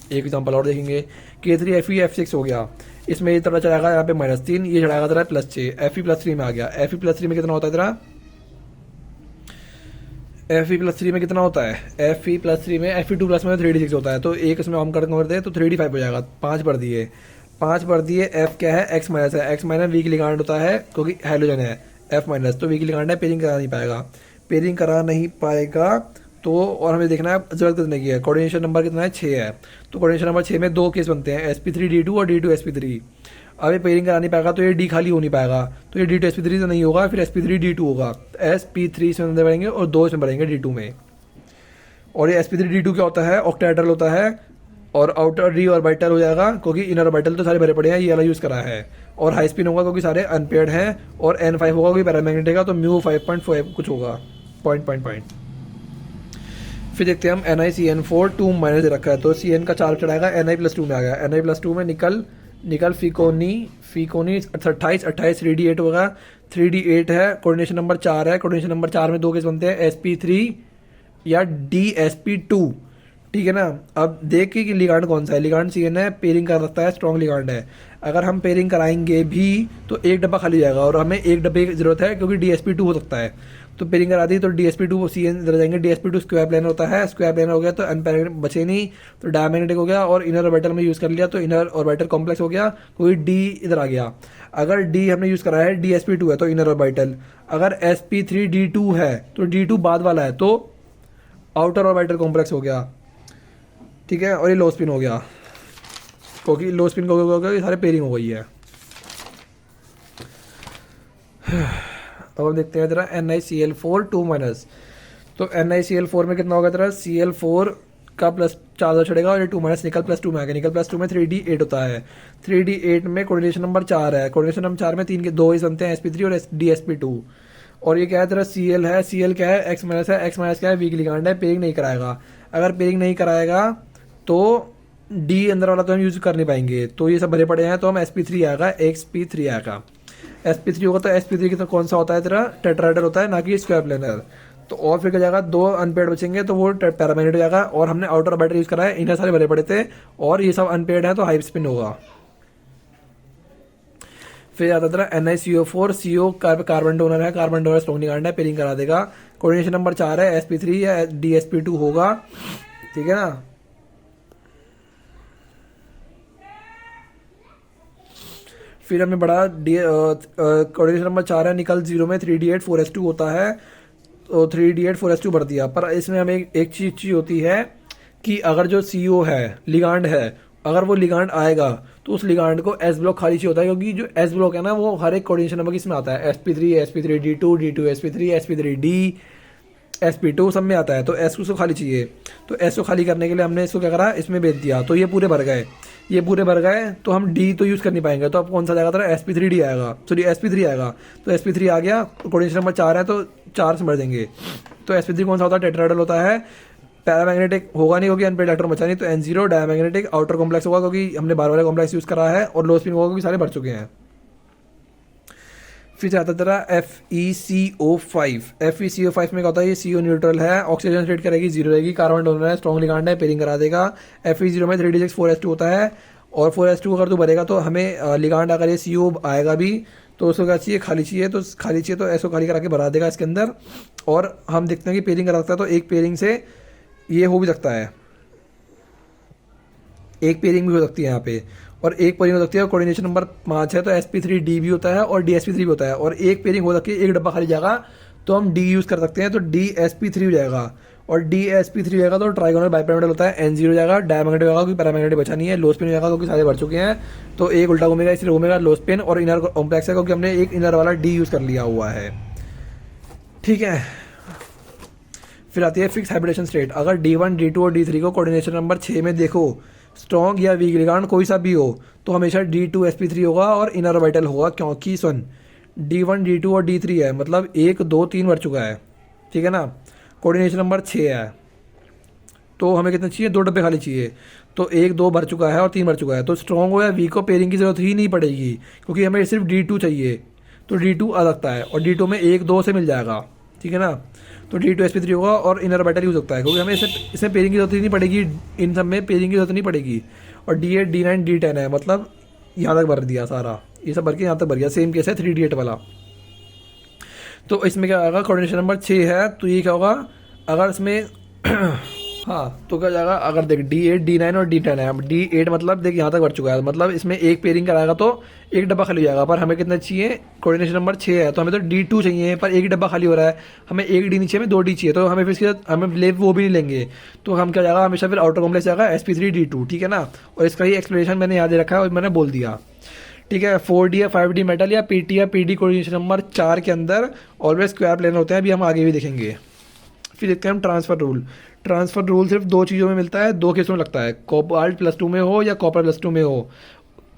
Speaker 1: एक एग्जाम्पल और देखेंगे, K3FeF6 हो गया, इसमें ये तरह चलाएगा यहाँ पे -3, ये चढ़ाएगा तेरा +6, Fe+3 में आ गया। Fe+3 में कितना होता है तेरा, Fe+3 में कितना होता है, Fe+3 में Fe2+ में 3d6 होता है, तो एक इसमें हम कर दे तो 3d5 हो जाएगा, 5 भर दिए, 5 भर दिए। F क्या है, X- है, X- वीक लिगांड होता है क्योंकि हेलोजन है, F- तो वीक लिगांड है, पेयरिंग करा नहीं पाएगा, पेयरिंग करा नहीं पाएगा। तो और हमें देखना है जरूरत कितने की है, कोऑर्डिनेशन नंबर कितना है, 6 है, तो कोऑर्डिनेशन नंबर 6 में 2 केस बनते हैं, sp3d2 और D2sp3। अब ये पेयरिंग करा नहीं पाएगा तो ये D खाली हो नहीं पाएगा, तो ये D2sp3 तो नहीं होगा, फिर sp3d2 होगा, sp3 इसमें अंदर भरेंगे और 2 इसमें भरेंगे D2 में। और ये sp3d2 क्या होता है, ऑक्टाहेड्रल होता है, और आउटर D ऑर्बिटल हो जाएगा क्योंकि इनर ऑर्बिटल तो सारे भरे पड़े हैं, ये वाला यूज़ करा है। और हाई स्पिन होगा क्योंकि सारे अनपेयर्ड हैं, और N5 होगा क्योंकि पैरामैग्नेटिक है, तो म्यू 5.5 कुछ होगा, पॉइंट। फिर देखते हैं हम NiCN4 2- दे रखा है, तो CN का 4 चढ़ाएगा, Ni+2 में आ गया, Ni+2 में निकल फीकोनी 28 3d8 होगा, 3d8 है, कोऑर्डिनेशन नंबर 4 है, कोऑर्डिनेशन नंबर 4 में 2 केस बनते हैं, sp3 या DsP2, ठीक है ना। अब देख के कि लिगांड कौन सा है, लिगांड CN है, पेयरिंग कर सकता है, स्ट्रॉन्ग लिगांड है। अगर हम पेयरिंग कराएंगे भी तो एक डब्बा खाली जाएगा, और हमें एक डब्बे की जरूरत है क्योंकि DsP2 हो सकता है, तो पेयरिंग करा दी तो DsP2 CN इधर जाएंगे, DsP2 स्क्वायर प्लेनर होता है, स्क्वायर प्लेनर हो गया तो अनपैरेंट बचे नहीं, तो डायमैग्नेटिक हो गया, और इनर ऑर्बिटल में यूज़ कर लिया तो इनर ऑर्बिटल कॉम्प्लेक्स हो गया, कोई D इधर आ गया। अगर D हमने यूज़ करा है, DsP2 है तो इनर ऑर्बिटल, अगर sp3d2 है तो D2 बाद वाला है तो आउटर ऑर्बिटल कॉम्प्लेक्स हो गया, ठीक है। और ये लो स्पिन हो गया क्योंकि लो स्पिन हो गया, ये सारे पेयरिंग हो गई है। अब हम देखते हैं जरा NiCl4 2-, तो NiCl4 में कितना होगा तेरा, Cl4 का प्लस 4 चढ़ेगा और ये 2 माइनस निकल प्लस 2 में आएगा, निकल प्लस 2 में 3D8 होता है। 3D8 में कोऑर्डिनेशन नंबर 4 है, कोऑर्डिनेशन नंबर 4 में 3 के 2 ही बनते हैं, sp3 और DsP2। और ये क्या है तेरा Cl है, Cl क्या है, X माइनस है, X माइनस क्या है, वीक लिगांड है, पेयरिंग नहीं कराएगा। अगर पेयरिंग नहीं कराएगा तो डी अंदर वाला तो हम यूज कर नहीं पाएंगे, तो ये सब भरे पड़े हैं, तो हम sp3 आएगा, xp3 आएगा। sp3 होगा तो sp3 की तो कौन सा होता है तेरा, टेट्राहेड्रल होता है, ना कि स्क्वायर प्लेनर। तो और फिर क्या जाएगा, 2 अनपेड बचेंगे तो वो पैरामैग्नेट हो जाएगा। और हमने आउटर बैटरी यूज करा है, इन्हें सारे भरे पड़े थे और ये सब अनपेड है तो हाई स्पिन होगा। फिर आता तेरा NiCO4, CO कार्बन डोनर है, कार्बन डोनर स्ट्रॉन्ग लिगांड है, पेयरिंग करा देगा। कोऑर्डिनेशन नंबर 4 है, sp3 या DsP2 होगा, ठीक है ना। फिर हमें बड़ा कोऑर्डिनेशन नंबर 4 है, निकल 0 में 3D8 4s2 होता है, तो 3D8 4s2 भर दिया। पर इसमें हमें एक चीज होती है कि अगर जो CO है, लिगांड है, अगर वो लिगांड आएगा तो उस लिगांड को एस ब्लॉक खाली चाहिए होता है, क्योंकि जो एस ब्लॉक है ना वो हर एक कोऑर्डिनेशन नंबर किसमें आता है, sp3 sp3d2 d2 sp3 sp3d sp2 सब में आता है। तो एस को खाली चाहिए, तो एस को खाली करने के लिए हमने इसको क्या करा, इसमें भेज दिया, तो ये पूरे भर गए, ये पूरे भर गए, तो हम डी तो यूज़ कर नहीं पाएंगे। तो अब कौन सा जाएगा तेरा, sp3d आएगा, सॉरी sp3 आएगा। तो sp3 आ गया, कोऑर्डिनेशन नंबर 4 है तो 4 से भर देंगे। तो sp3 कौन सा होता है, टेट्राहेड्रल होता है, पैरामैग्नेटिक होगा नहीं क्योंकि अनपेड इलेक्ट्रॉन बचा नहीं, तो N0 डायमैग्नेटिक आउटर कॉम्प्लेक्स होगा क्योंकि हमने बार वाला कॉम्प्लेक्स यूज़ करा है, और लो स्पिन होगा क्योंकि सारे भर चुके हैं। फिर आता तेरा FeCO5। FeCO5 में क्या होता है, ये CO न्यूट्रल है, ऑक्सीजन स्टेट करेगी 0 रहेगी, कार्बन डोनर है, स्ट्रॉन्ग लिगांड है, पेयरिंग करा देगा। Fe0 में 3D6 4s2 होता है, और 4s2 अगर तू भरेगा तो हमें लिगांड अगर ये CO आएगा भी तो उसको क्या चाहिए, खाली चाहिए, तो खाली चाहिए तो ऐसो खाली करा के भरा देगा इसके अंदर। और हम देखते हैं कि पेयरिंग करा सकता है, तो एक पेयरिंग से ये हो भी सकता है, एक पेयरिंग भी हो सकती है यहाँ पे, और एक पेयरिंग हो सकती है। कोऑर्डिनेशन नंबर 5 है तो sp3d भी होता है और dsp3 भी होता है, और एक पेयरिंग हो सकती है, एक डब्बा खाली जाएगा तो हम डी यूज़ कर सकते हैं, तो dsp3 हो जाएगा। और dsp3 हो जाएगा तो ट्राइगोनल बाइपिरामिडल होता है, N0 हो जाएगा, डायमैग्नेटिक होगा क्योंकि पैरामैग्नेटिक बचा नहीं है, लो स्पिन हो जाएगा क्योंकि सारे भर चुके हैं, तो एक उल्टा घूमेगा इसलिए घूमेगा लो स्पिन, और इनर कॉम्प्लेक्स है क्योंकि हमने एक इनर वाला डी यूज़ कर लिया हुआ है, ठीक है। फिर आती है फिक्स हाइब्रिडेशन स्टेट। अगर D1 D2 और D3 को कोऑर्डिनेशन नंबर 6 में देखो, स्ट्रॉन्ग या वीक लिगांड कोई सा भी हो, तो हमेशा D2 sp3 होगा और इनर ऑर्बिटल होगा, क्योंकि सुन D1 D2 और D3 है, मतलब 1 2 3 भर चुका है, ठीक है ना। कोऑर्डिनेशन नंबर 6 है तो हमें कितना चाहिए, 2 डब्बे खाली चाहिए, तो 1 2 भर चुका है और 3 भर चुका है, तो स्ट्रॉन्ग हो या वीक को पेयरिंग की जरूरत ही नहीं पड़ेगी क्योंकि हमें सिर्फ D2 चाहिए, तो D2 आ सकता है, और D2 में 1 2 से मिल जाएगा, ठीक है ना। तो D2 sp3 होगा और इनर ऑर्बिटल यूज होता है क्योंकि हमें इसमें पेयरिंग की जरूरत ही नहीं पड़ेगी, इन सब में पेयरिंग की जरूरत नहीं पड़ेगी। और D8 D9 D10 है, मतलब यहाँ तक भर दिया सारा, ये सब भर के यहाँ तक भर गया। सेम केस है 3D8 वाला। तो इसमें क्या आएगा, कोऑर्डिनेशन नंबर 6 है तो ये क्या होगा, अगर इसमें हाँ तो क्या जाएगा, अगर देख D8 D9 और D10 है, अब D8 मतलब देख यहाँ तक बढ़ चुका है, मतलब इसमें एक पेयरिंग कराएगा तो एक डब्बा खाली हो जाएगा, पर हमें कितना चाहिए, कोऑर्डिनेशन नंबर 6 है तो हमें तो D2 चाहिए, पर एक डब्बा खाली हो रहा है, हमें एक डी नहीं चाहिए, हमें 2 डी चाहिए, तो हमें फिर इसके साथ हमें ले वो भी नहीं लेंगे, तो हम क्या जाएगा हमेशा फिर आउटर कॉम्प्लेक्स जाएगा sp3d2, ठीक है ना। और इसका ही एक्सप्लेनेशन मैंने याद रखा है और मैंने बोल दिया, ठीक है। 4D या 5D मेटल या PT या PD कोऑर्डिनेशन नंबर 4 के अंदर ऑलवेज स्क्वायर प्लेन होते हैं, अभी हम आगे भी देखेंगे। फिर देखते हैं हम ट्रांसफर रूल। ट्रांसफर रूल सिर्फ 2 चीज़ों में मिलता है, 2 केसों में लगता है, कोबाल्ट +2 में हो या कॉपर +2 में हो।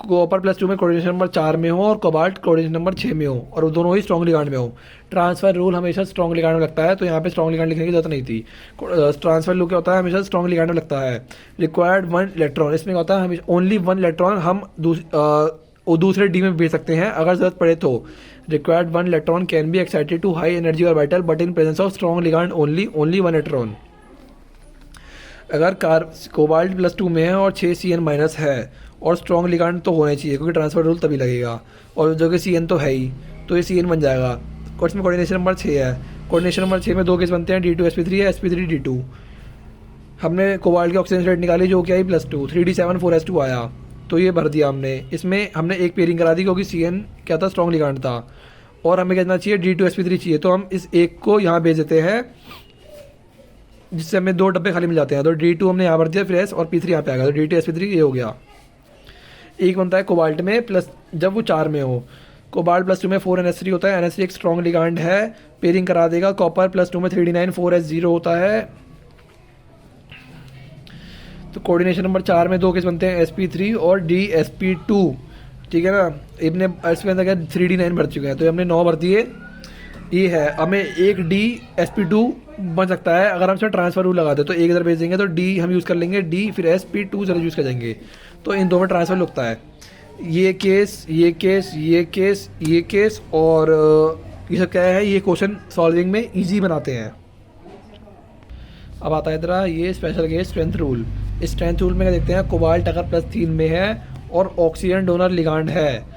Speaker 1: कॉपर +2 में कोऑर्डिनेशन नंबर 4 में हो और कोबाल्ट कोऑर्डिनेशन नंबर 6 में हो, और दोनों ही स्ट्रॉन्ग लिगांड में हो। ट्रांसफर रूल हमेशा स्ट्रॉन्ग लिगांड में लगता है, तो यहाँ पे स्ट्रॉन्ग लिगांड लिखने की जरूरत नहीं थी। ट्रांसफर रूल क्या होता है, हमेशा स्ट्रॉन्ग लिगांड में लगता है। रिक्वायर्ड 1 इलेक्ट्रॉन, इसमें क्या होता है, हमेशा ओनली 1 इलेक्ट्रॉन हम दूसरे डी में भेज सकते हैं अगर जरूरत पड़े तो। Required 1 electron can be excited to high energy orbital but in presence of strong ligand only 1 electron. अगर कोबाल्ट +2 में है और 6 CN- है और स्ट्रॉन्ग लिगांड तो होना चाहिए क्योंकि ट्रांसफर रूल तभी लगेगा, और जो कि CN तो है ही, तो ये CN बन जाएगा। और इसमें कोऑर्डिनेशन नंबर 6 है, कोऑर्डिनेशन नंबर 6 में 2 केस बनते हैं, D2 sp3 या sp3d2। हमने कोबाल्ट की ऑक्सीजन रेट निकाली जो कि आई +2, 3D7 4s2 आया, तो ये भर दिया हमने। इसमें हमने एक पेयरिंग करा दी क्योंकि CN क्या था, स्ट्रॉन्ग लिगांड था, और हमें कितना चाहिए, D2 sp3 चाहिए, तो हम इस एक को यहाँ भेज देते हैं जिससे हमें 2 डब्बे खाली मिल जाते हैं। तो D2 हमने यहाँ भर दिया, फिर S और P3 यहाँ पे आ गया, तो D2 sp3 ये हो गया। एक बनता है कोबाल्ट में प्लस जब वो 4 में हो। कोबाल्ट +2 में 4 NH3 होता है, NH3 एक स्ट्रॉन्ग लिगांड है पेयरिंग करा देगा। कॉपर +2 में 3D9 4s0 होता है। तो कोऑर्डिनेशन नंबर 4 में 2 केस बनते हैं, sp3 और dsp2, ठीक है ना। इतने इसके अंदर क्या 3D9 भर चुके हैं, तो हमने 9 भर दिए। ये है, हमें एक dsp2 बन सकता है अगर हम इसमें ट्रांसफर रूल लगा दे, तो एक इधर भेज देंगे तो डी हम यूज़ कर लेंगे, डी फिर sp2 जरा यूज़ कर जाएंगे, तो इन दो में ट्रांसफर लगता है। ये केस, ये केस, ये केस, ये केस, और ये सब क्या है, ये क्वेश्चन सॉल्विंग में ईजी बनाते हैं। अब आता है इधर ये स्पेशल केस स्ट्रेंथ रूल। इस स्ट्रेंथ रूल में क्या देखते हैं, कोबाल्ट अगर +3 में है और ऑक्सीजन डोनर लिगांड है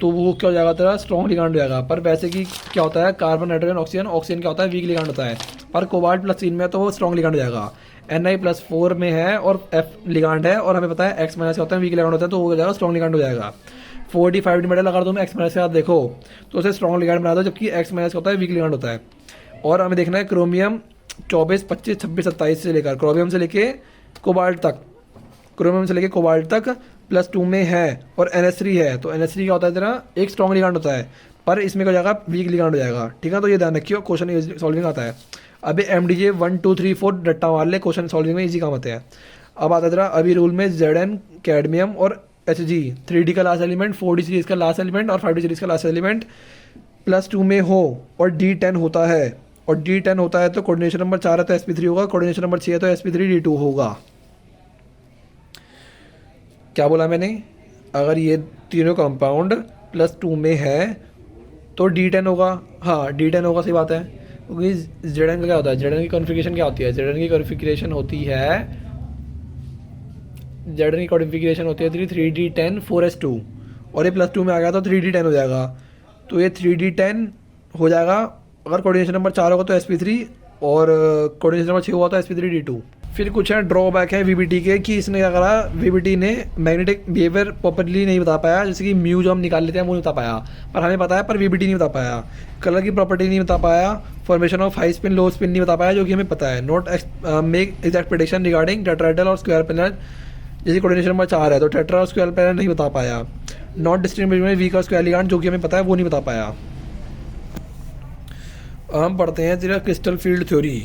Speaker 1: तो वो क्या हो जाएगा तेरा, स्ट्रॉन्ग लिगांड हो जाएगा। पर वैसे कि क्या होता है, कार्बन नाइट्रोजन ऑक्सीजन, ऑक्सीजन क्या होता है, वीक लिगांड होता है। पर कोबाल्ट +3 में है तो वो स्ट्रॉन्ग लिगांड हो जाएगा। Na+4 में है और F लिगांड है, और हमें पता है X- क्या होता है, वीक लिगांड होता है, तो वो हो जाएगा स्ट्रॉन्ग लिगांड हो जाएगा। 4D 5D मेटल अगर तुम X- के साथ देखो तो उसे स्ट्रॉन्ग लिगांड बना दो, जबकि X- होता है वीक लिगांड होता है। और हमें देखना है क्रोमियम 24, 25, 26, 27 से लेकर क्रोमियम से लेके कोबाल्ट तक, क्रोमियम से लेके कोबाल्ट तक +2 में है और NH3 है, तो NH3 क्या होता है तेरा, एक स्ट्रॉन्ग लिगांड होता है, पर इसमें क्या हो जाएगा, वीक लिगांड हो जाएगा, ठीक है। तो ये ध्यान रखियो, क्वेश्चन सॉल्विंग आता है। अभी MDJ 1 2 3 4 रट्टा मार ले, क्वेश्चन सॉल्विंग में इजी काम आते हैं। अब आता है तेरा अभी रूल में Zn, कैडमियम और Hg 3D का लास्ट एलिमेंट, 4D सीरीज का लास्ट एलिमेंट और 5D सीरीज का लास्ट एलिमेंट +2 में हो और D10 होता है, और D10 होता है तो कोऑर्डिनेशन नंबर 4 है तो sp3 होगा, कोऑर्डिनेशन नंबर 6 है तो sp3d2 होगा। क्या बोला मैंने, अगर ये तीनों कंपाउंड +2 में है तो D10 होगा, हाँ D10 होगा, सही बात है। क्योंकि Zn का क्या होता है, Zn की कॉन्फ़िगरेशन क्या होती है, Zn की कॉन्फ़िगरेशन होती है, Zn की कॉन्फ़िगरेशन होती है 3D10 4s2, और ये +2 में आ गया तो 3D10 हो जाएगा, तो ये 3D10 हो जाएगा। अगर कोऑर्डिनेशन नंबर 4 होगा तो sp3, और कोऑर्डिनेशन नंबर 6 हुआ तो sp3d2। फिर कुछ है ड्रॉबैक है VBT के, कि इसने क्या करा, VBT ने मैग्नेटिक बिहेवियर प्रॉपर्ली नहीं बता पाया, जैसे कि म्यू जो हम निकाल लेते हैं वो नहीं बता पाया, पर हमें पता है, पर VBT नहीं बता पाया। कलर की प्रॉपर्टी नहीं बता पाया, formation of high spin low spin नहीं बता पाया, जो कि हमें पता है। Not make exact prediction regarding tetrahedral और स्क्वायर प्लेनर, जैसे कोऑर्डिनेशन नंबर 4 है तो टेट्रा और स्क्वायर प्लेनर नहीं बता पाया। नॉट डिस्टिंग्विश में वीक और स्क्वायर लिगांड, जो कि हमें पता है, वो नहीं बता पाया। हम पढ़ते हैं तेरा क्रिस्टल फील्ड थ्योरी।